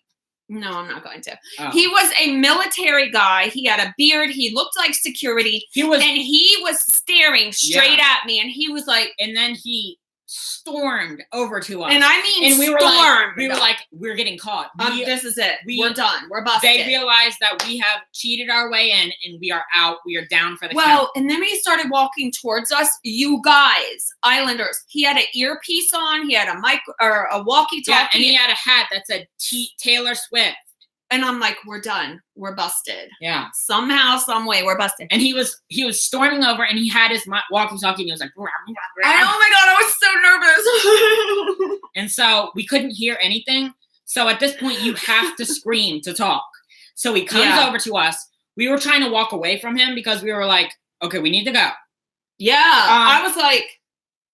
No, I'm not going to. Oh. He was a military guy. He had a beard. He looked like security. And he was staring straight at me. And he was like, and then he stormed over to us. And I mean, and we stormed. were like, we're getting caught. This is it. We're done. We're busted. They realized that we have cheated our way in, and we are out. We are down for the count. And then when he started walking towards us, you guys, Islanders, he had an earpiece on. He had a mic or a walkie-talkie. Yeah, and he had a hat that said Taylor Swift. And I'm like, we're done. We're busted. Yeah. Somehow, some way, we're busted. And he was storming over, and he had his walkie-talkie, and he was like, oh my God, I was so nervous. And so we couldn't hear anything. So at this point, you have to scream to talk. So he comes over to us. We were trying to walk away from him because we were like, okay, we need to go. Yeah. I was like,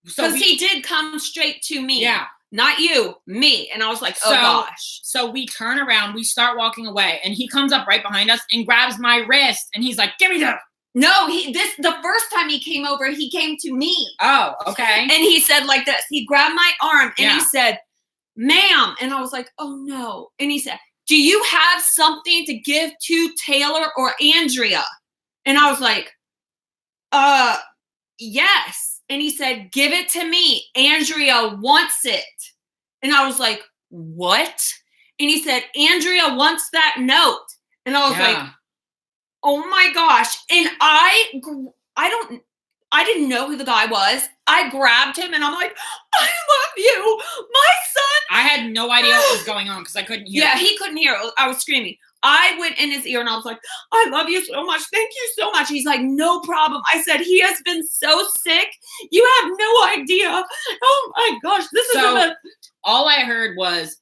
because he did come straight to me. Yeah. Not you, me. And I was like, oh gosh. So we turn around, we start walking away, and he comes up right behind us and grabs my wrist, and he's like, give me that. No, the first time he came over, he came to me. Oh, okay. And he said like this. He grabbed my arm and he said, ma'am. And I was like, oh no. And he said, do you have something to give to Taylor or Andrea? And I was like, yes. And he said, give it to me. Andrea wants it. And I was like, what? And he said, Andrea wants that note. And I was like, oh my gosh. And I didn't know who the guy was. I grabbed him and I'm like, I love you, my son. I had no idea what was going on because I couldn't hear. Yeah, he couldn't hear. I was screaming. I went in his ear and I was like, I love you so much. Thank you so much. He's like, no problem. I said, he has been so sick. You have no idea. Oh my gosh. All I heard was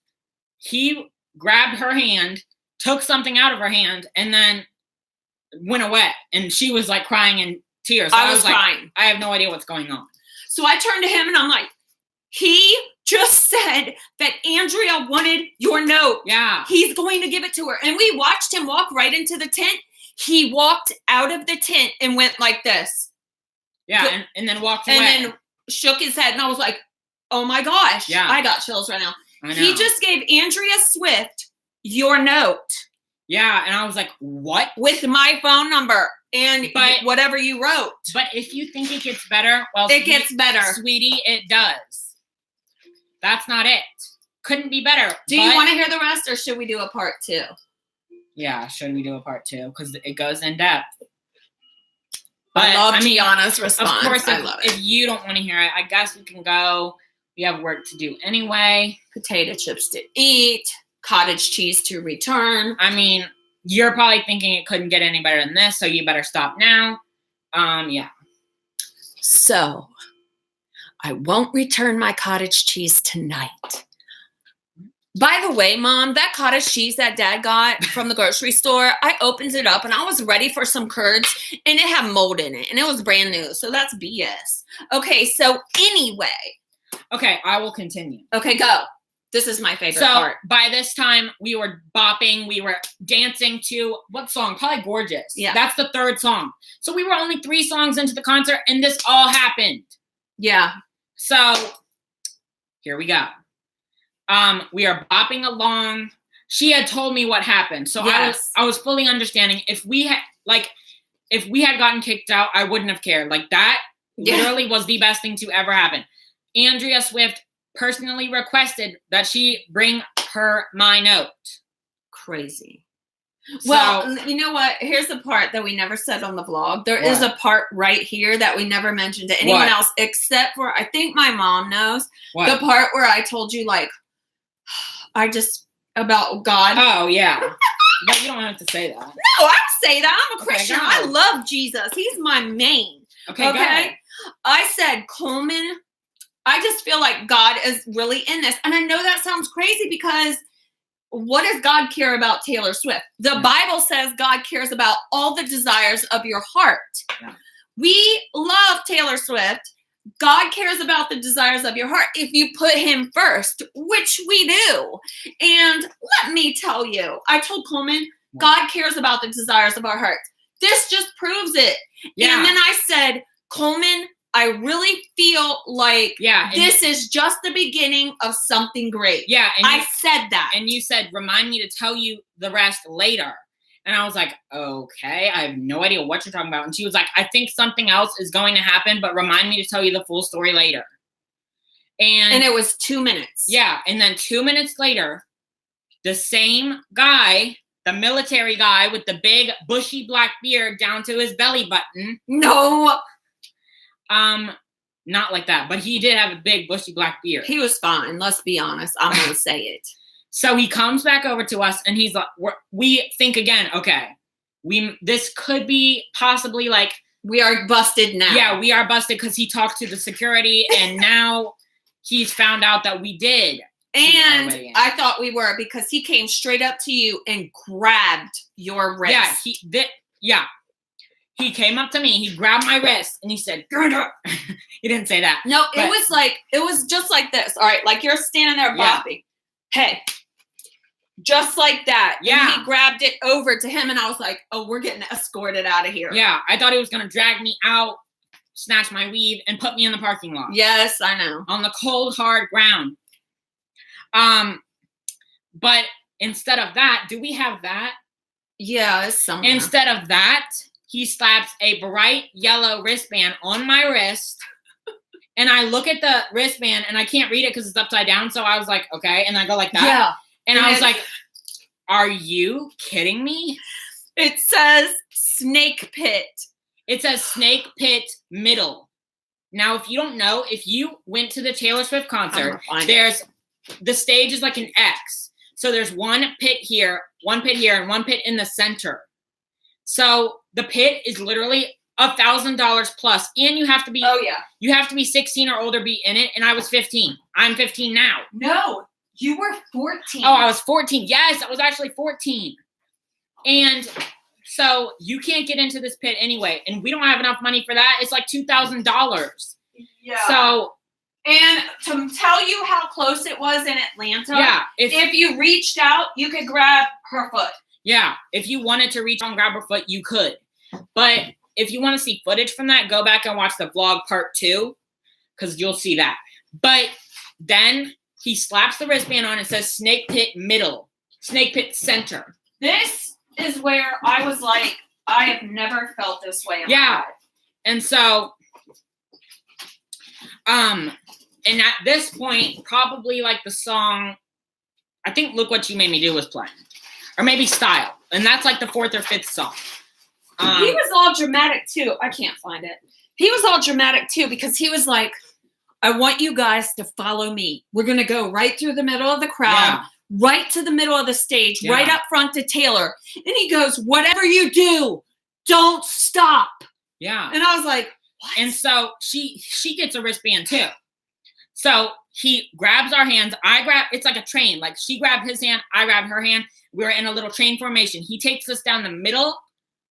he grabbed her hand, took something out of her hand, and then went away. And she was like crying in tears. I was crying. I have no idea what's going on. So I turned to him and I'm like, he just said that Andrea wanted your note. Yeah. He's going to give it to her. And we watched him walk right into the tent. He walked out of the tent and went like this. Yeah, and then walked away. And then shook his head. And I was like, oh my gosh. Yeah. I got chills right now. I know. He just gave Andrea Swift your note. Yeah, and I was like, what? With my phone number and whatever you wrote. But if you think it gets better, well, it gets better. Sweetie, it does. That's not it. Couldn't be better. Do you want to hear the rest or should we do a part 2? Yeah, should we do a part 2? Because it goes in depth. But, I love Gianna's response. Of course, I love it. If you don't want to hear it, I guess we can go. We have work to do anyway. Potato chips to eat. Cottage cheese to return. I mean, you're probably thinking it couldn't get any better than this, so you better stop now. Yeah. So, I won't return my cottage cheese tonight. By the way, Mom, that cottage cheese that Dad got from the grocery store, I opened it up and I was ready for some curds and it had mold in it and it was brand new. So that's BS. Okay, so anyway. Okay, I will continue. Okay, go. This is my favorite part. By this time, we were bopping. We were dancing to what song? Probably Gorgeous. Yeah. That's the 3rd song. So we were only 3 songs into the concert and this all happened. Yeah. So here we go. We are bopping along. She had told me what happened. So yes. I was fully understanding. If we had gotten kicked out, I wouldn't have cared. Like that literally was the best thing to ever happen. Andrea Swift personally requested that she bring her my note. Crazy. Well, you know what? Here's the part that we never said on the vlog. There is a part right here that we never mentioned to anyone else except for, I think my mom knows. The part where I told you, like, about God. Oh, yeah. But you don't have to say that. No, I say that. I'm a Christian. I love Jesus. He's my main. Okay? I said, Coleman, I just feel like God is really in this. And I know that sounds crazy because what does God care about Taylor Swift? The Bible says God cares about all the desires of your heart. Yeah. We love Taylor Swift. God cares about the desires of your heart if you put him first, which we do. And let me tell you, I told Coleman, God cares about the desires of our hearts. This just proves it. Yeah. And then I said, Coleman, I really feel like this is just the beginning of something great. Yeah. And I said that. And you said, remind me to tell you the rest later. And I was like, okay, I have no idea what you're talking about. And she was like, I think something else is going to happen, but remind me to tell you the full story later. And it was 2 minutes. Yeah. And then 2 minutes later, the same guy, the military guy with the big bushy black beard down to his belly button. No. Not like that, but he did have a big bushy black beard. He was fine. Let's be honest. I'm going to say it. So he comes back over to us and he's like, we think again, okay, this could be possibly like. We are busted now. Yeah, we are busted because he talked to the security and now he's found out that we did. And I thought we were because he came straight up to you and grabbed your wrist. Yeah, he came up to me. He grabbed my wrist and he said, "Get up." He didn't say that. No, it was just like this. All right, like you're standing there bopping. Hey, just like that. Yeah. And he grabbed it over to him and I was like, oh, we're getting escorted out of here. Yeah, I thought he was going to drag me out, snatch my weave, and put me in the parking lot. Yes, I know. On the cold, hard ground. But instead of that, do we have that? Yeah, it's somewhere. Instead of that, he slaps a bright yellow wristband on my wrist. And I look at the wristband and I can't read it because it's upside down. So I was like, okay. And I go like that. Yeah. And I was like, are you kidding me? It says Snake Pit. It says Snake Pit Middle. Now, if you don't know, if you went to the Taylor Swift concert, the stage is like an X. So there's one pit here, and one pit in the center. So the pit is literally $1,000 plus, and you have to be. Oh yeah. You have to be 16 or older to be in it, and I was 15. I'm 15 now. No, you were 14. Oh, I was 14. Yes, I was actually 14. And so you can't get into this pit anyway, and we don't have enough money for that. It's like $2,000. Yeah. So. And to tell you how close it was in Atlanta, yeah, if you reached out, you could grab her foot. Yeah, if you wanted to reach out and grab her foot, you could. But if you want to see footage from that, go back and watch the vlog part 2, because you'll see that. But then he slaps the wristband on and says Snake Pit Middle, Snake Pit Center. This is where I was like, I have never felt this way in my life. And so, and at this point, probably like the song, I think Look What You Made Me Do was playing. Or maybe Style. And that's like the 4th or 5th song. He was all dramatic too. I can't find it. He was all dramatic too because he was like, I want you guys to follow me. We're going to go right through the middle of the crowd, right to the middle of the stage, right up front to Taylor. And he goes, whatever you do, don't stop. Yeah. And I was like, what? And so she gets a wristband too. So he grabs our hands. It's like a train. Like she grabbed his hand. I grabbed her hand. We were in a little train formation. He takes us down the middle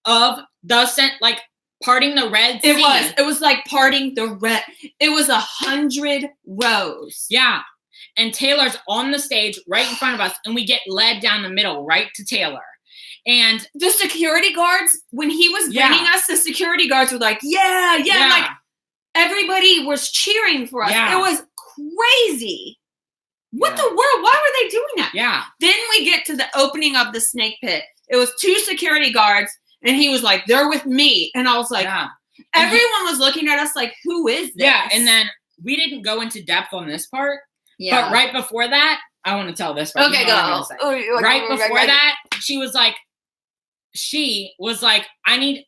of the like parting the Red Sea. It was like parting the red. It was 100 rows. Yeah. And Taylor's on the stage right in front of us. And we get led down the middle right to Taylor. And the security guards, when he was bringing us, the security guards were like, yeah. Like everybody was cheering for us. Yeah. It was crazy. What the world? Why were they doing that? Yeah. Then we get to the opening of the Snake Pit. It was 2 security guards. And he was like, they're with me. And I was like, everyone was looking at us like, who is this? Yeah. And then we didn't go into depth on this part. Yeah. But right before that, I want to tell this part. Okay, go. Right before that, she was like,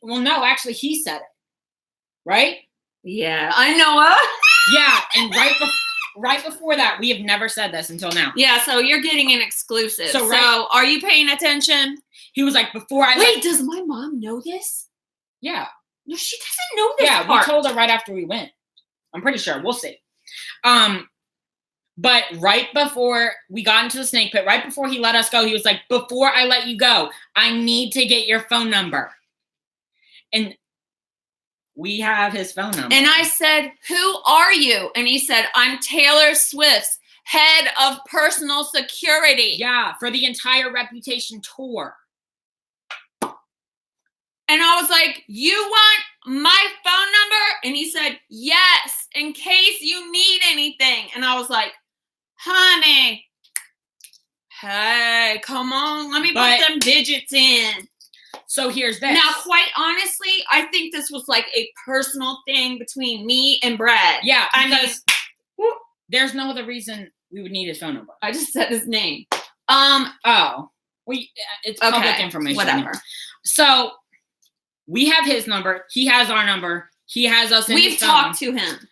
no, actually he said it. Right? Yeah, I know her. Yeah. And right before that, we have never said this until now. Yeah, so you're getting an exclusive. So are you paying attention? He was like, does my mom know this? Yeah. No, she doesn't know this part. We told her right after we went. I'm pretty sure. We'll see. But right before we got into the Snake Pit, right before he let us go, he was like, before I let you go, I need to get your phone number. And we have his phone number. And I said, who are you? And he said, I'm Taylor Swift's head of personal security. Yeah, for the entire Reputation tour. And I was like, you want my phone number? And he said, yes, in case you need anything. And I was like, honey, hey, come on. Let me put them digits in. So here's this. Now, quite honestly, I think this was like a personal thing between me and Brad. Yeah, because There's no other reason we would need his phone number. I just said his name. It's public information. Whatever. So we have his number. He has our number. He has us in his phone. We've talked to him.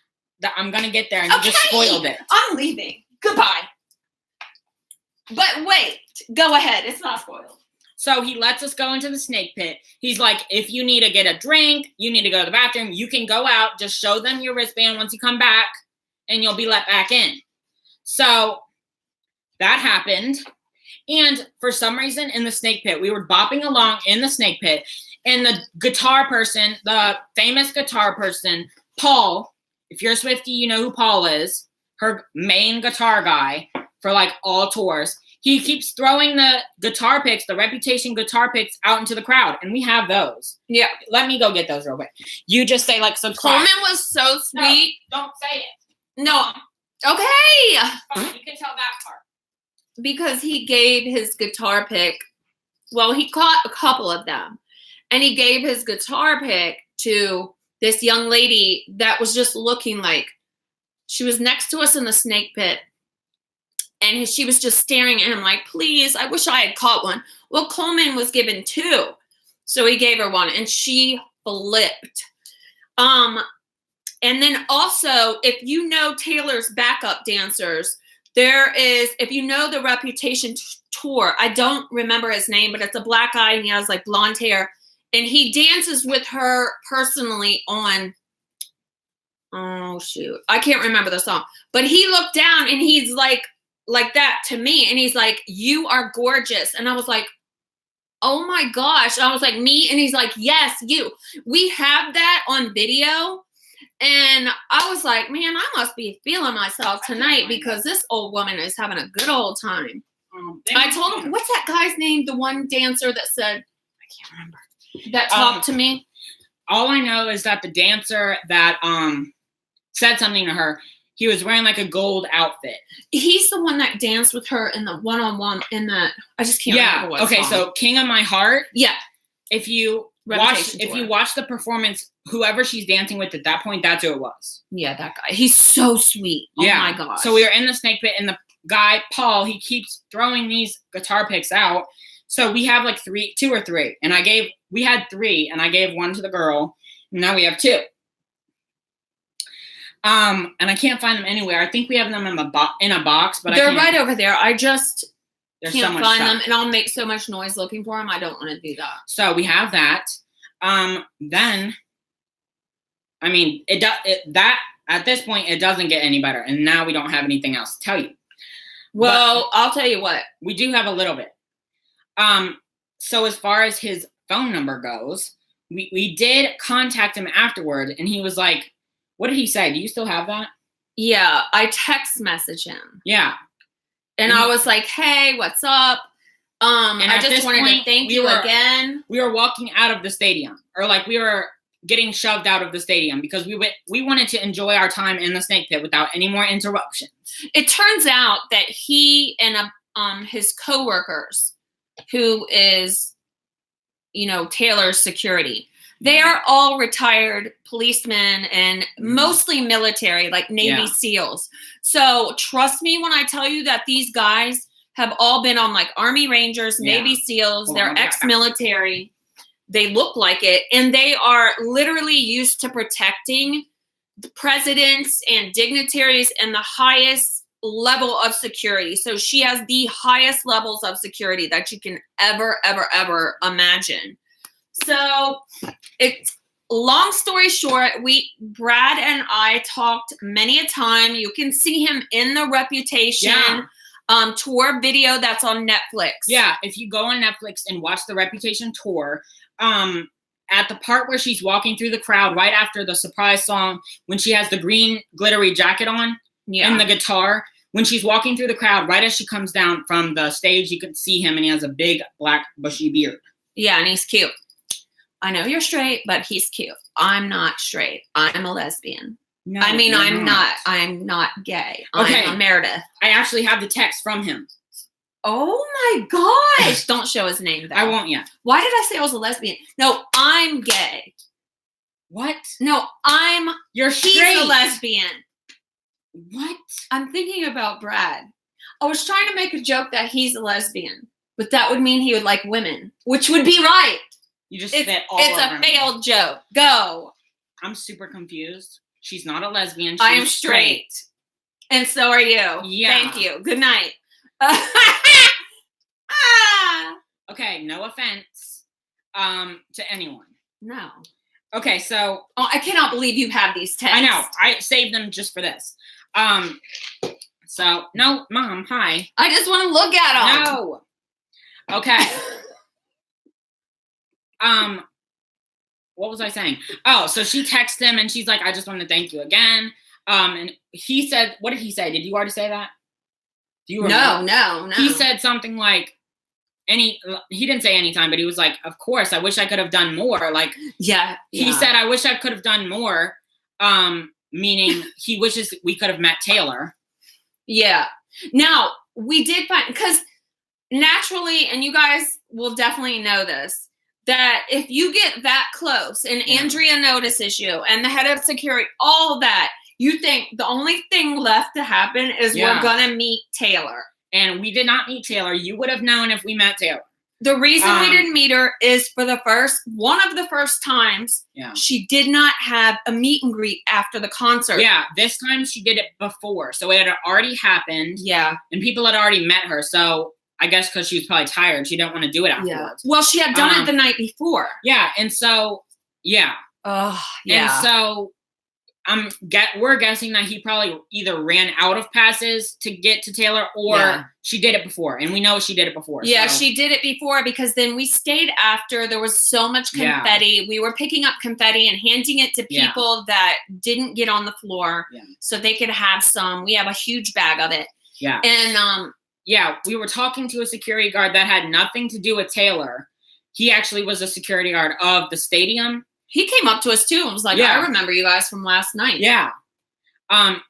I'm going to get there, and you just spoiled it. I'm leaving. Goodbye. But wait. Go ahead. It's not spoiled. So he lets us go into the snake pit. He's like, if you need to get a drink, you need to go to the bathroom, you can go out. Just show them your wristband once you come back, and you'll be let back in. So that happened. And for some reason in the snake pit, we were bopping along in the snake pit. And the guitar person, the famous guitar person, Paul, if you're a Swiftie, you know who Paul is, her main guitar guy for like all tours. He keeps throwing the guitar picks, the Reputation guitar picks out into the crowd. And we have those. Yeah. Let me go get those real quick. You just say like subscribe. Coleman was so sweet. No, don't say it. No. Okay. You can tell that part. Because he gave his guitar pick. Well, he caught a couple of them. And he gave his guitar pick to this young lady that was just looking like she was next to us in the snake pit. And she was just staring at him like, please, I wish I had caught one. Well, Coleman was given 2. So he gave her 1 and she flipped. And then also, if you know Taylor's backup dancers, there is, if you know the Reputation tour, I don't remember his name, but it's a black guy and he has like blonde hair. And he dances with her personally on, oh shoot, I can't remember the song. But he looked down and he's like that to me. And he's like, you are gorgeous. And I was like, oh my gosh. I was like, me? And he's like, yes, you. We have that on video. And I was like, man, I must be feeling myself tonight because this old woman is having a good old time. I told him, what's that guy's name? The one dancer that said, I can't remember, that talked to me. All I know is that the dancer that said something to her, he was wearing like a gold outfit. He's the one that danced with her in the one-on-one in that, I just can't remember what okay, song. So King of My Heart. Yeah. If you watch the performance, whoever she's dancing with at that point, that's who it was. Yeah, that guy. He's so sweet. Oh my gosh. So we were in the snake pit and the guy, Paul, he keeps throwing these guitar picks out. So we have like 2 or 3. And we had 3 and I gave 1 to the girl. And now we have 2. And I can't find them anywhere. I think we have them in a box, but they're right over there. I just can't so find them, and I'll make so much noise looking for them. I don't want to do that. So we have that. Then, I mean, that at this point it doesn't get any better, and now we don't have anything else to tell you. Well, I'll tell you what. We do have a little bit. So as far as his phone number goes, we did contact him afterward, and he was like, what did he say? Do you still have that? Yeah, I text message him. Yeah. And I was like, hey, what's up? And I just wanted to thank you again. We were walking out of the stadium, or like we were getting shoved out of the stadium because we wanted to enjoy our time in the snake pit without any more interruptions. It turns out that he and his coworkers, who is, Taylor's security, they are all retired policemen and mostly military, like Navy SEALs. So trust me when I tell you that these guys have all been on like Army Rangers, Navy SEALs. They're ex-military. They look like it. And they are literally used to protecting the presidents and dignitaries and the highest level of security. So she has the highest levels of security that you can ever, ever, ever imagine. So it's long story short, Brad and I talked many a time. You can see him in the Reputation tour video that's on Netflix. Yeah, if you go on Netflix and watch the Reputation tour, at the part where she's walking through the crowd right after the surprise song, when she has the green glittery jacket on and the guitar, when she's walking through the crowd, right as she comes down from the stage, you can see him and he has a big black bushy beard. Yeah, and he's cute. I know you're straight, but he's cute. I'm not straight. I'm a lesbian. No, I mean, I'm not gay. Okay. I'm a Meredith. I actually have the text from him. Oh my gosh. Don't show his name though. I won't yet. Why did I say I was a lesbian? No, I'm gay. What? No, You're straight. He's a lesbian. What? I'm thinking about Brad. I was trying to make a joke that he's a lesbian, but that would mean he would like women, which would be right. You just It's, spit all it's over a me. failed joke. Go. I'm super confused. She's not a lesbian. I She's am straight. And so are you. Yeah. Thank you. Good night. Ah. Okay, no offense to anyone. No. Okay, so Oh, I cannot believe you have these texts. I know. I saved them just for this. So no, Mom, hi. I just want to look at them. No. Okay. What was I saying? Oh, so she texted him and she's like, I just want to thank you again. And he said, what did he say? Did you already say that? Do you remember? No. He said something like, he didn't say anytime, but he was like, of course, I wish I could have done more. Like, yeah. He said, I wish I could have done more. Meaning he wishes we could have met Taylor. Yeah. Now, we did find, because naturally, and you guys will definitely know this, that if you get that close and Andrea notices you and the head of security, all that, you think the only thing left to happen is we're going to meet Taylor. And we did not meet Taylor. You would have known if we met Taylor. The reason we didn't meet her is for one of the first times, she did not have a meet and greet after the concert. Yeah, this time she did it before. So it had already happened. Yeah. And people had already met her. So I guess because she was probably tired, she didn't want to do it afterwards. Yeah. Well, she had done it the night before. Yeah. And so, yeah. Oh, yeah. And so we're guessing that he probably either ran out of passes to get to Taylor or she did it before. And we know she did it before. Yeah, she did it before because then we stayed after. There was so much confetti. Yeah. We were picking up confetti and handing it to people that didn't get on the floor so they could have some. We have a huge bag of it. Yeah. And we were talking to a security guard that had nothing to do with Taylor. He actually was a security guard of the stadium. He came up to us too and was like, I remember you guys from last night. Yeah.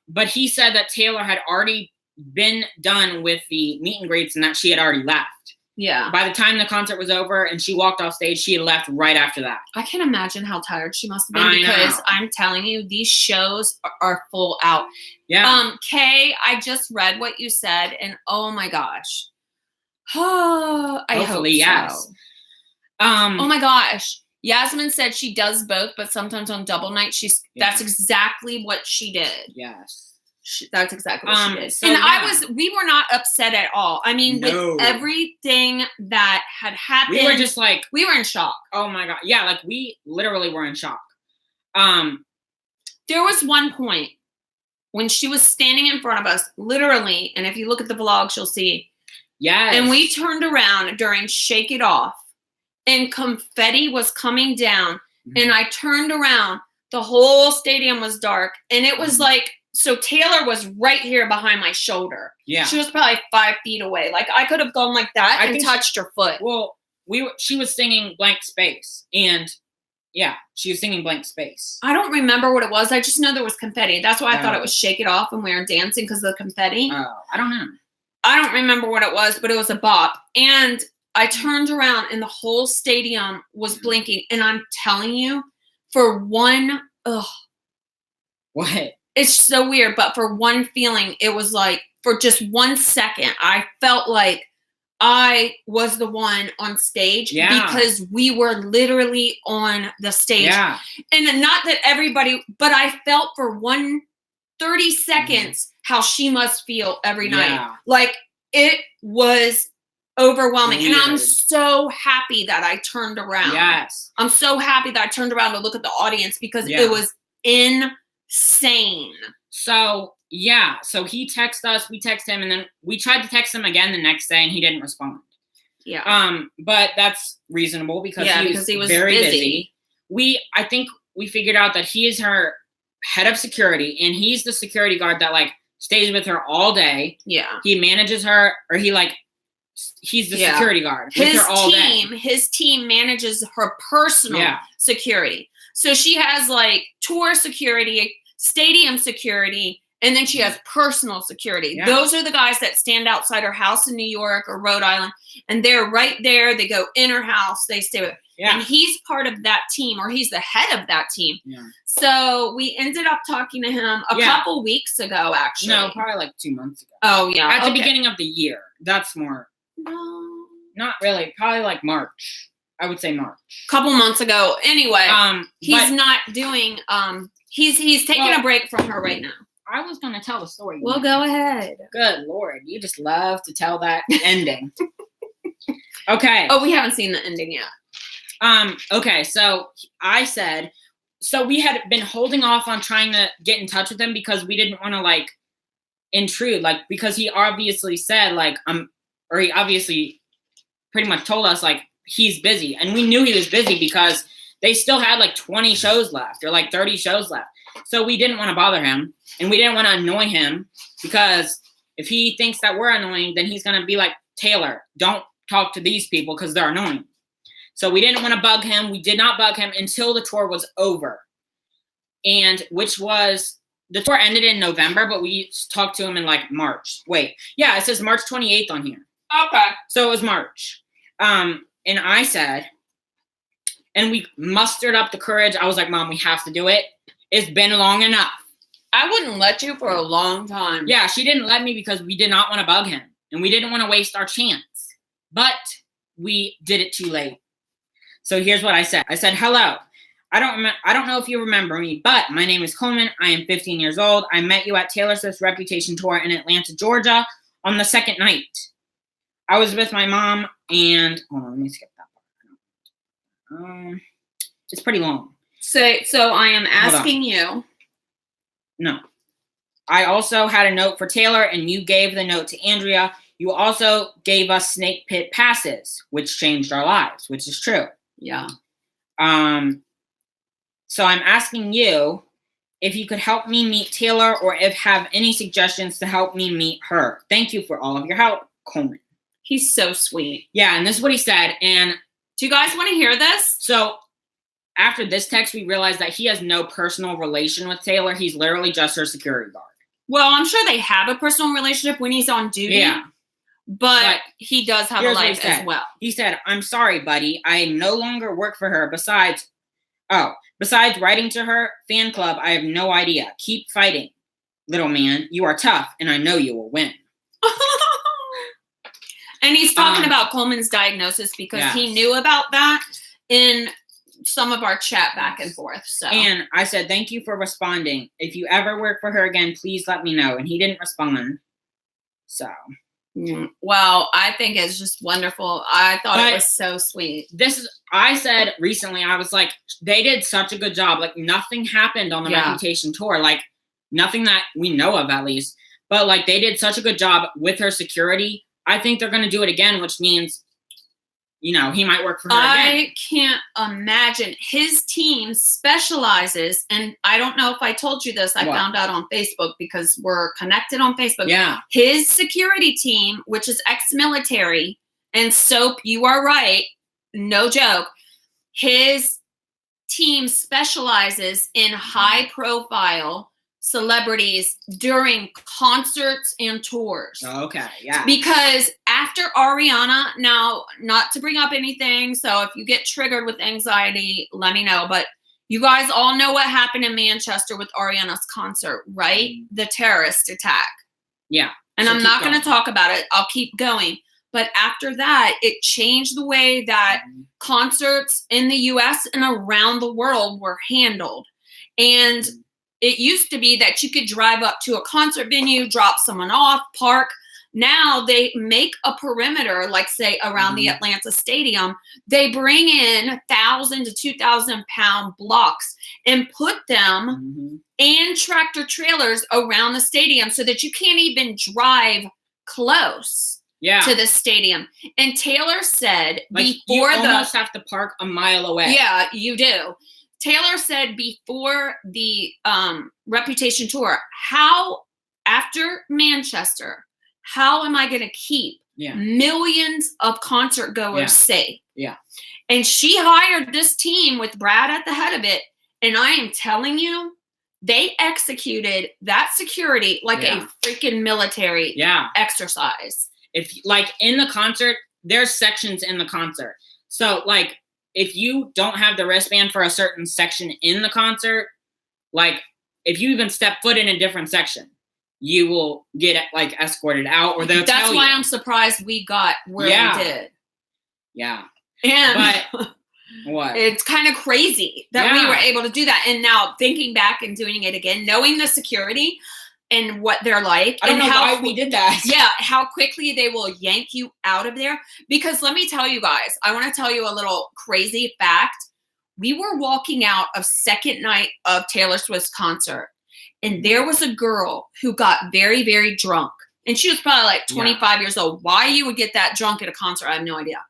But he said that Taylor had already been done with the meet and greets and that she had already left. Yeah. By the time the concert was over and she walked off stage, she had left right after that. I can imagine how tired she must have been because I'm telling you, these shows are full out. Yeah. Kay, I just read what you said and oh my gosh. Oh, I hope so. Oh my gosh. Yasmin said she does both, but sometimes on double night, that's exactly what she did. Yes. That's exactly what she did. So, and we were not upset at all. I mean, with everything that had happened. We were just like. We were in shock. Oh my God. Yeah, like we literally were in shock. There was one point when she was standing in front of us, literally, and if you look at the vlogs, you'll see. Yes. And we turned around during Shake It Off. And confetti was coming down, and I turned around. The whole stadium was dark, and it was like, so Taylor was right here behind my shoulder. Yeah. She was probably 5 feet away. Like, I could have gone like that and touched her foot. Well, she was singing Blank Space, and she was singing Blank Space. I don't remember what it was. I just know there was confetti. That's why I thought it was Shake It Off, and we were dancing because of the confetti. Oh, I don't know. I don't remember what it was, but it was a bop. And I turned around and the whole stadium was blinking. And I'm telling you, for one, what? It's so weird, but for one feeling, it was like, for just 1 second, I felt like I was the one on stage because we were literally on the stage. Yeah. And not that everybody, but I felt for 30 seconds how she must feel every night. Like, it was overwhelming. Weird. And I'm so happy that I turned around. Yes. I'm so happy that I turned around to look at the audience because it was insane. So he texted us, we texted him, and then we tried to text him again the next day and he didn't respond. Yeah. But that's reasonable because he was very busy. I think we figured out that he is her head of security and he's the security guard that like stays with her all day. Yeah. He manages her, or he's the security guard with her all day. His team manages her personal security. So she has like tour security, stadium security, And then she has personal security. Yeah. Those are the guys that stand outside her house in New York or Rhode Island, and they're right there. They go in her house. They stay with her. Yeah. And he's part of that team, or he's the head of that team. Yeah. So we ended up talking to him a couple weeks ago, actually. No, probably like 2 months ago. Oh, yeah. At the beginning of the year. That's more. No. Not really. Probably like March. I would say March. Couple months ago. Anyway, he's but not doing, he's taking a break from her right now. I was going to tell the story. Well, go ahead. Good Lord. You just love to tell that ending. Okay. Oh, we haven't seen the ending yet. Okay, so I said, so we had been holding off on trying to get in touch with him because we didn't want to like intrude, like, because he obviously said like, or he obviously pretty much told us like he's busy, and we knew he was busy because they still had like 20 shows left or like 30 shows left. So we didn't want to bother him, and we didn't want to annoy him, because if he thinks that we're annoying, then he's going to be like, Taylor, don't talk to these people because they're annoying. So we didn't want to bug him. We did not bug him until the tour was over. And the tour ended in November, but we talked to him in like March. Wait, yeah, it says March 28th on here. Okay. So it was March. And I said, and we mustered up the courage. I was like, Mom, we have to do it. It's been long enough. I wouldn't let you for a long time. Yeah, she didn't let me because we did not want to bug him. And we didn't want to waste our chance. But we did it too late. So here's what I said. I said, hello. I don't know if you remember me, but my name is Coleman. I am 15 years old. I met you at Taylor Swift's Reputation tour in Atlanta, Georgia on the second night. I was with my mom and, hold on, let me skip that part. It's pretty long. So I am asking you. No. I also had a note for Taylor, and you gave the note to Andrea. You also gave us Snake Pit passes, which changed our lives, which is true. Yeah. So I'm asking you if you could help me meet Taylor, or if have any suggestions to help me meet her. Thank you for all of your help, Coleman. He's so sweet. Yeah, and this is what he said. And do you guys want to hear this? So after this text, we realized that he has no personal relation with Taylor. He's literally just her security guard. Well, I'm sure they have a personal relationship when he's on duty. Yeah. But he does have a life as well. He said, I'm sorry, buddy. I no longer work for her. Besides writing to her fan club, I have no idea. Keep fighting, little man. You are tough, and I know you will win. And he's talking about Coleman's diagnosis because he knew about that in some of our chat back and forth. So, and I said, thank you for responding. If you ever work for her again, please let me know. And he didn't respond. So... Well, I think it's just wonderful. I thought it was so sweet. I said recently, I was like, they did such a good job. Like, nothing happened on the Reputation tour. Like, nothing that we know of, at least. But, like, they did such a good job with her security. I think they're going to do it again, which means, you know, he might work for her again. I can't imagine. His team specializes, and I don't know if I told you this. I found out on Facebook because we're connected on Facebook. Yeah. His security team, which is ex-military, and Soap, you are right, no joke. His team specializes in high-profile celebrities during concerts and tours. Okay, yeah. Because after Ariana, now, not to bring up anything, so if you get triggered with anxiety, let me know, but you guys all know what happened in Manchester with Ariana's concert, right? The terrorist attack. Yeah. And I'm not going to talk about it. I'll keep going. But after that, it changed the way that concerts in the U.S. and around the world were handled. And it used to be that you could drive up to a concert venue, drop someone off, park. Now they make a perimeter, like say around the Atlanta Stadium. They bring in 1,000 to 2,000 pound blocks and put them and tractor trailers around the stadium so that you can't even drive close to the stadium. And Taylor said, like, you almost have to park a mile away. Yeah, you do. Taylor said before the Reputation tour, after Manchester, how am I going to keep millions of concert goers safe? Yeah. And she hired this team with Brad at the head of it. And I am telling you, They executed that security like a freaking military exercise. If like in the concert, there's sections in the concert. So like if you don't have the wristband for a certain section in the concert, like if you even step foot in a different section, you will get like escorted out, or they'll tell you. That's why I'm surprised we got where we did. Yeah. And but what? It's kind of crazy that we were able to do that. And now thinking back and doing it again, knowing the security and what they're like. I don't know why we did that. Yeah, how quickly they will yank you out of there. Because let me tell you guys, I want to tell you a little crazy fact. We were walking out of second night of Taylor Swift's concert, and there was a girl who got very, very drunk. And she was probably like 25 years old. Why you would get that drunk at a concert, I have no idea.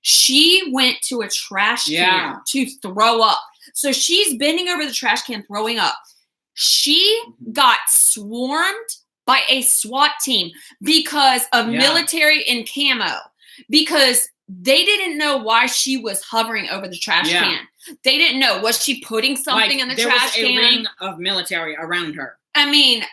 She went to a trash can to throw up. So she's bending over the trash can, throwing up. She got swarmed by a SWAT team because of military and camo, because they didn't know why she was hovering over the trash can. They didn't know. Was she putting something in the trash can? There was a ring of military around her. I mean,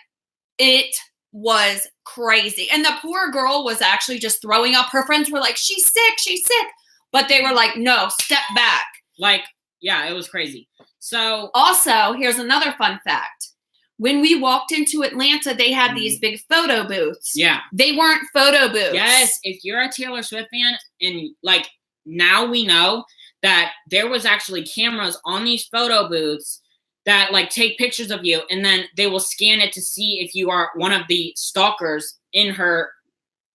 it was crazy. And the poor girl was actually just throwing up. Her friends were like, she's sick, she's sick. But they were like, no, step back. Like, yeah, it was crazy. So also, here's another fun fact. When we walked into Atlanta, they had these big photo booths. Yeah. They weren't photo booths. Yes, if you're a Taylor Swift fan, and like now we know that there was actually cameras on these photo booths that like take pictures of you, and then they will scan it to see if you are one of the stalkers in her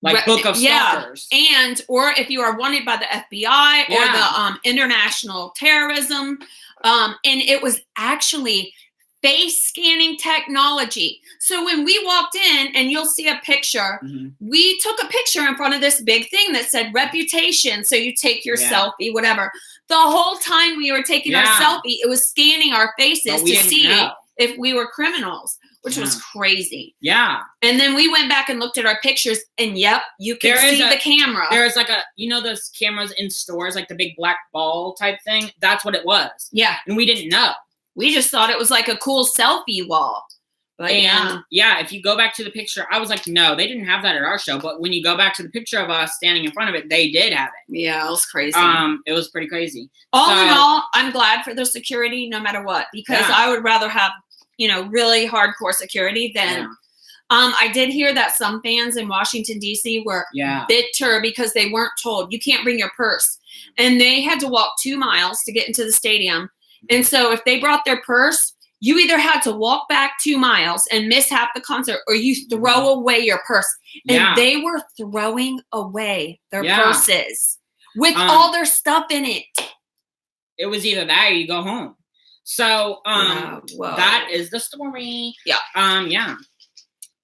like book of stalkers. And or if you are wanted by the FBI or the international terrorism. And it was actually face scanning technology. So when we walked in, and you'll see a picture, we took a picture in front of this big thing that said reputation. So you take your selfie, whatever. The whole time we were taking our selfie, it was scanning our faces to see if we were criminals, which was crazy. Yeah. And then we went back and looked at our pictures, and you can see the camera. There's like those cameras in stores, like the big black ball type thing? That's what it was. Yeah. And we didn't know. We just thought it was like a cool selfie wall. But if you go back to the picture, I was like, no, they didn't have that at our show. But when you go back to the picture of us standing in front of it, they did have it. Yeah, it was crazy. It was pretty crazy. All in all, I'm glad for the security no matter what, because I would rather have, really hardcore security than I did hear that some fans in Washington, D.C. were bitter because they weren't told you can't bring your purse. And they had to walk 2 miles to get into the stadium. And so if they brought their purse, you either had to walk back 2 miles and miss half the concert, or you throw away your purse. And they were throwing away their purses with all their stuff in it. It was either that or you go home. So that is the story. Yeah.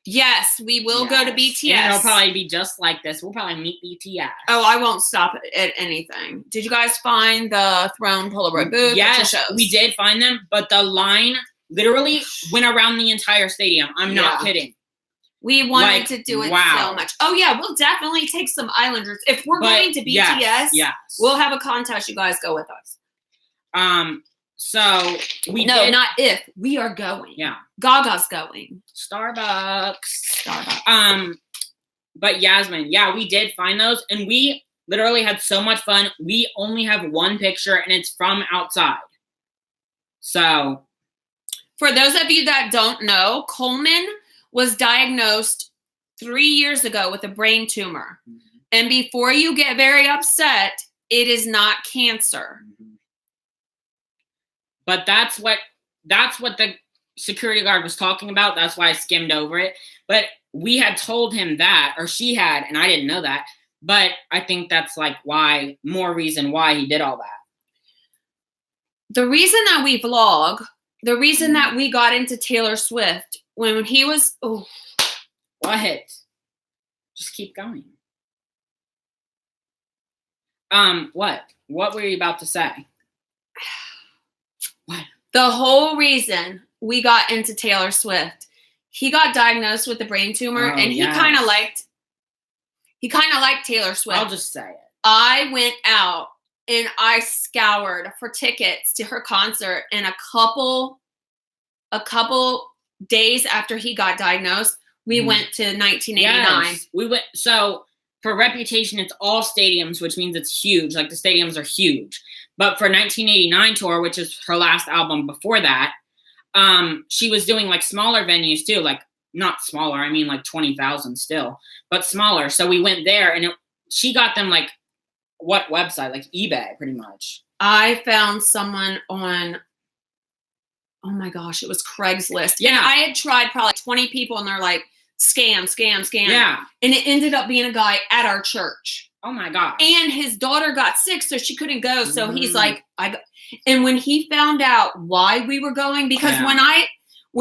Yes, we will go to BTS. And it'll probably be just like this. We'll probably meet BTS. Oh, I won't stop at anything. Did you guys find the Throne Polaroid booth? Yes, we did find them, but the line literally went around the entire stadium. I'm not kidding. We wanted to do it so much. Oh, yeah, we'll definitely take some Islanders. If we're going to BTS, we'll have a contest. You guys go with us. So we not if. We are going. Yeah. Gaga's going. Starbucks. But Yasmin, we did find those, and we literally had so much fun. We only have one picture, and it's from outside. So for those of you that don't know, Coleman was diagnosed 3 years ago with a brain tumor. And before you get very upset, it is not cancer. But that's what the security guard was talking about. That's why I skimmed over it. But we had told him that, or she had, and I didn't know that. But I think that's like more reason why he did all that. The reason that we vlog, the reason that we got into Taylor Swift, when he was, what? Just keep going. What? What were you about to say? What? The whole reason we got into Taylor Swift, he got diagnosed with a brain tumor, and he kind of liked Taylor Swift. I'll just say it. I went out and I scoured for tickets to her concert, and a couple a couple days after he got diagnosed, we went to 1989. Yes, we went. So for Reputation, it's all stadiums, which means it's huge. Like the stadiums are huge. But for 1989 tour, which is her last album before that, she was doing like smaller venues too. Like not smaller, I mean like 20,000 still, but smaller. So we went there, and she got them like what website? Like eBay, pretty much. I found someone on, oh my gosh, it was Craigslist. Yeah. And I had tried probably 20 people, and they're like, scam, scam, scam. Yeah. And it ended up being a guy at our church. Oh my gosh. And his daughter got sick, so she couldn't go. So he's like, and when he found out why we were going, because when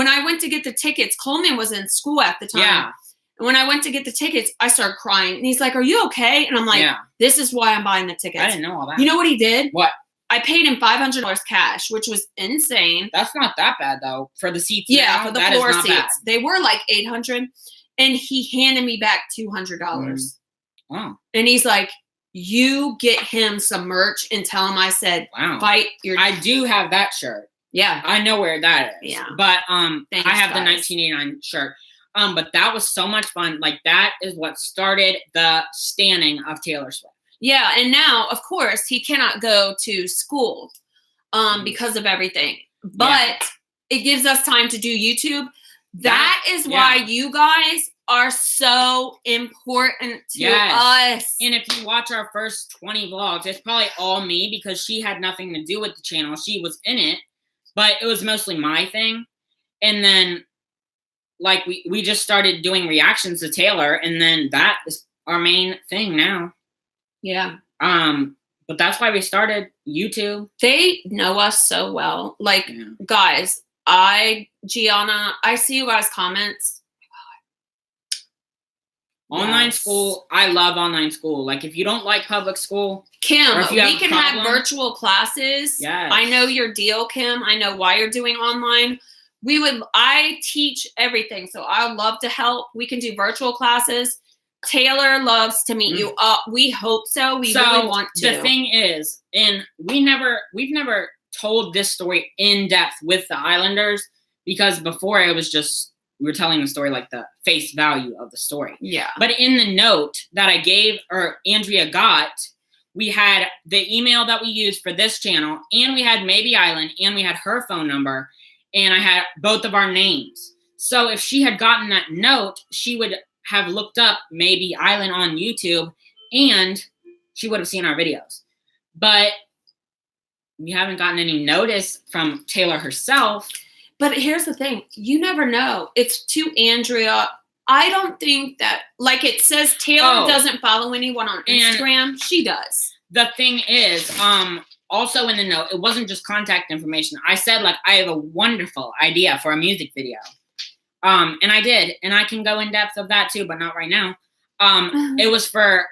I went to get the tickets, Coleman was in school at the time. Yeah. And when I went to get the tickets, I started crying. And he's like, are you okay? And I'm like, this is why I'm buying the tickets. I didn't know all that. You know what he did? What? I paid him $500 cash, which was insane. That's not that bad though. For the seats. Yeah, now, for the that floor is not seats. bad. They were like $800. And he handed me back $200. Wow. And he's like, you get him some merch and tell him I said, fight your. I do have that shirt. Yeah. I know where that is. Yeah. But Thanks, I have guys. the 1989 shirt. But that was so much fun. Like that is what started the standing of Taylor Swift. Yeah. And now, of course, he cannot go to school because of everything. But it gives us time to do YouTube. That is why you guys are so important to us. And if you watch our first 20 vlogs, it's probably all me because she had nothing to do with the channel. She was in it, but it was mostly my thing. And then like we just started doing reactions to Taylor, and then that is our main thing now. Yeah. But that's why we started YouTube. They know us so well. Like, guys, Gianna, I see you guys' comments. Online school, I love online school. Like, if you don't like public school, Kim, we can have virtual classes. Yes. I know your deal, Kim. I know why you're doing online. I teach everything, so I would love to help. We can do virtual classes. Taylor loves to meet you. We hope so. We really want to. The thing is, and we've never told this story in depth with the Islanders, because before it was just, we were telling the story like the face value of the story. Yeah. But in the note that I gave, or Andrea got, we had the email that we used for this channel, and we had Maybe Island, and we had her phone number, and I had both of our names. So if she had gotten that note, she would have looked up Maybe Island on YouTube, and she would have seen our videos. But we haven't gotten any notice from Taylor herself. But here's the thing. You never know. It's to Andrea. I don't think that, like it says Taylor doesn't follow anyone on Instagram. She does. The thing is, also in the note, it wasn't just contact information. I said, like, I have a wonderful idea for a music video. And I did. And I can go in depth of that too, but not right now. It was for,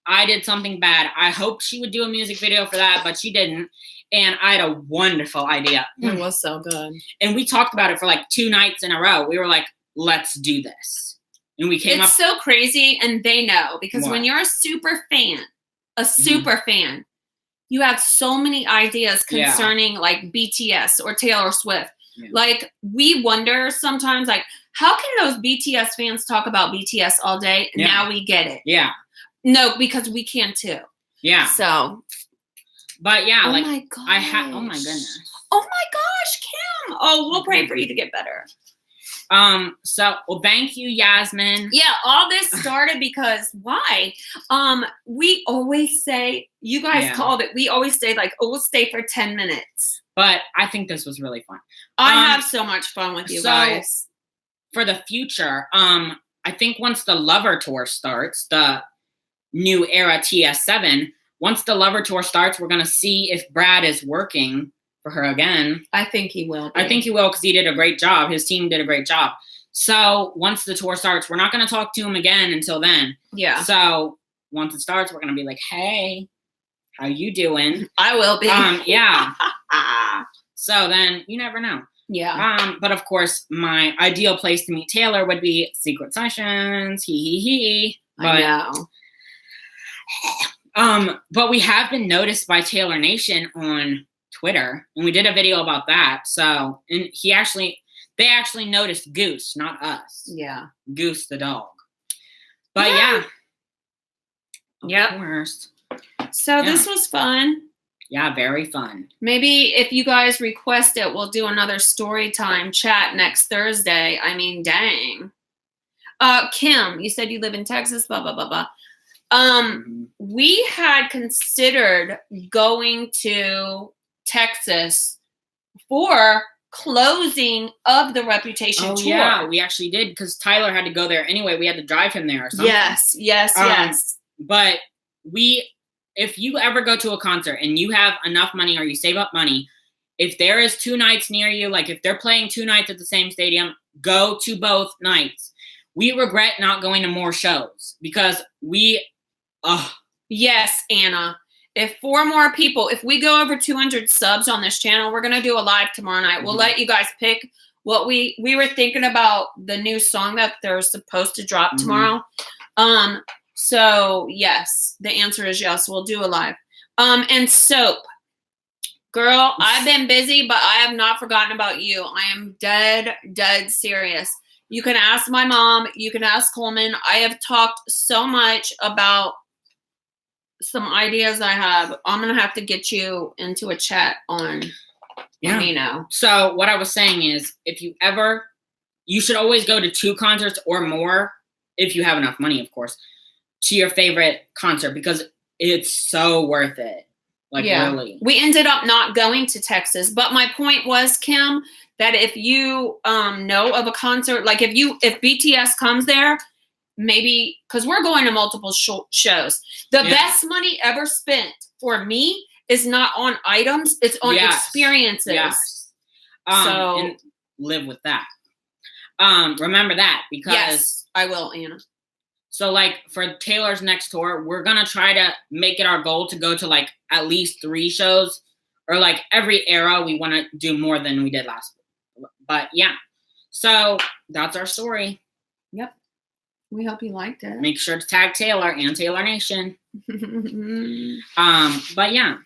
I did something bad. I hoped she would do a music video for that, but she didn't. And I had a wonderful idea. It was so good. And we talked about it for like 2 nights in a row. We were like, let's do this. And we came up. It's so crazy, and they know, because when you're a super fan, you have so many ideas concerning like BTS or Taylor Swift. Yeah. Like, we wonder sometimes, like, how can those BTS fans talk about BTS all day? And now we get it. Yeah. No, because we can too. Yeah. So. But yeah, oh like, my gosh. oh my goodness. Oh my gosh, Kim. Oh, we'll pray for you to get better. Well, thank you, Yasmin. Yeah, all this started because why? We always say, you guys called it, we always say like, oh, we'll stay for 10 minutes. But I think this was really fun. I have so much fun with you guys. For the future, I think once the Lover Tour starts, the new era TS7, once the Lover Tour starts, we're going to see if Brad is working for her again. I think he will. I think he will, because he did a great job. His team did a great job. So once the tour starts, we're not going to talk to him again until then. Yeah. So once it starts, we're going to be like, hey, how you doing? I will be. Yeah. So then you never know. Yeah. But of course, my ideal place to meet Taylor would be Secret Sessions. But, I know. But we have been noticed by Taylor Nation on Twitter, and we did a video about that. So, and he actually, They actually noticed Goose, not us. Yeah. Goose the dog. But yeah. Yep. Of course. So this was fun. Yeah, very fun. Maybe if you guys request it, we'll do another story time chat next Thursday. I mean, dang. Kim, you said you live in Texas, blah, blah, blah, blah. We had considered going to Texas for closing of the Reputation tour. Yeah, we actually did because Tyler had to go there anyway. We had to drive him there or something. Yes. But if you ever go to a concert and you have enough money or you save up money, if there is 2 nights near you, like if they're playing 2 nights at the same stadium, go to both nights. We regret not going to more shows because Yes, Anna. If 4 more people, if we go over 200 subs on this channel, we're going to do a live tomorrow night. We'll let you guys pick what we were thinking about the new song that they're supposed to drop tomorrow. So yes, the answer is yes. We'll do a live. And Soap. Girl, I've been busy, but I have not forgotten about you. I am dead serious. You can ask my mom. You can ask Coleman. I have talked so much about some ideas I have. I'm going to have to get you into a chat on Amino. So what I was saying is you should always go to 2 concerts or more, if you have enough money, of course, to your favorite concert because it's so worth it. Really. We ended up not going to Texas, but my point was, Kim, that if you know of a concert, like if BTS comes there, maybe because we're going to multiple shows. The best money ever spent for me is not on items; it's on experiences. Yes. So and live with that. Remember that because I will, Anna. So like for Taylor's next tour, we're gonna try to make it our goal to go to like at least 3 shows, or like every era we want to do more than we did last. But yeah, so that's our story. Yep. We hope you liked it. Make sure to tag Taylor and Taylor Nation. But yeah.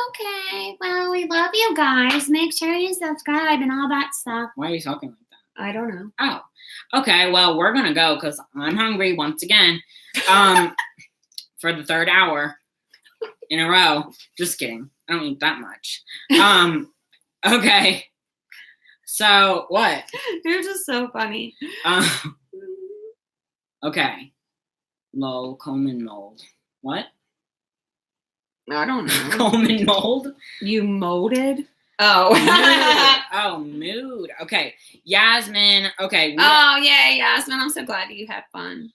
Okay. Well, we love you guys. Make sure you subscribe and all that stuff. Why are you talking like that? I don't know. Oh. Okay, well, we're going to go because I'm hungry once again for the 3rd hour in a row. Just kidding. I don't eat that much. Okay. So, what? You're just so funny. Okay. Lol, Coleman mold. What? I don't know. Coleman mold? You molded? Oh. Mood. Okay. Yasmin. Okay. Yay, Yasmin. I'm so glad you had fun.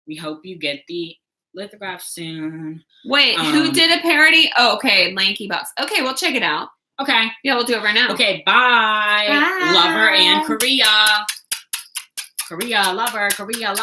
We hope you get the lithograph soon. Wait, who did a parody? Oh, okay. Lanky Bucks. Okay, we'll check it out. Okay. Yeah, we'll do it right now. Okay, bye. Bye. Lover and Korea. Korea, lover, Korea, lover.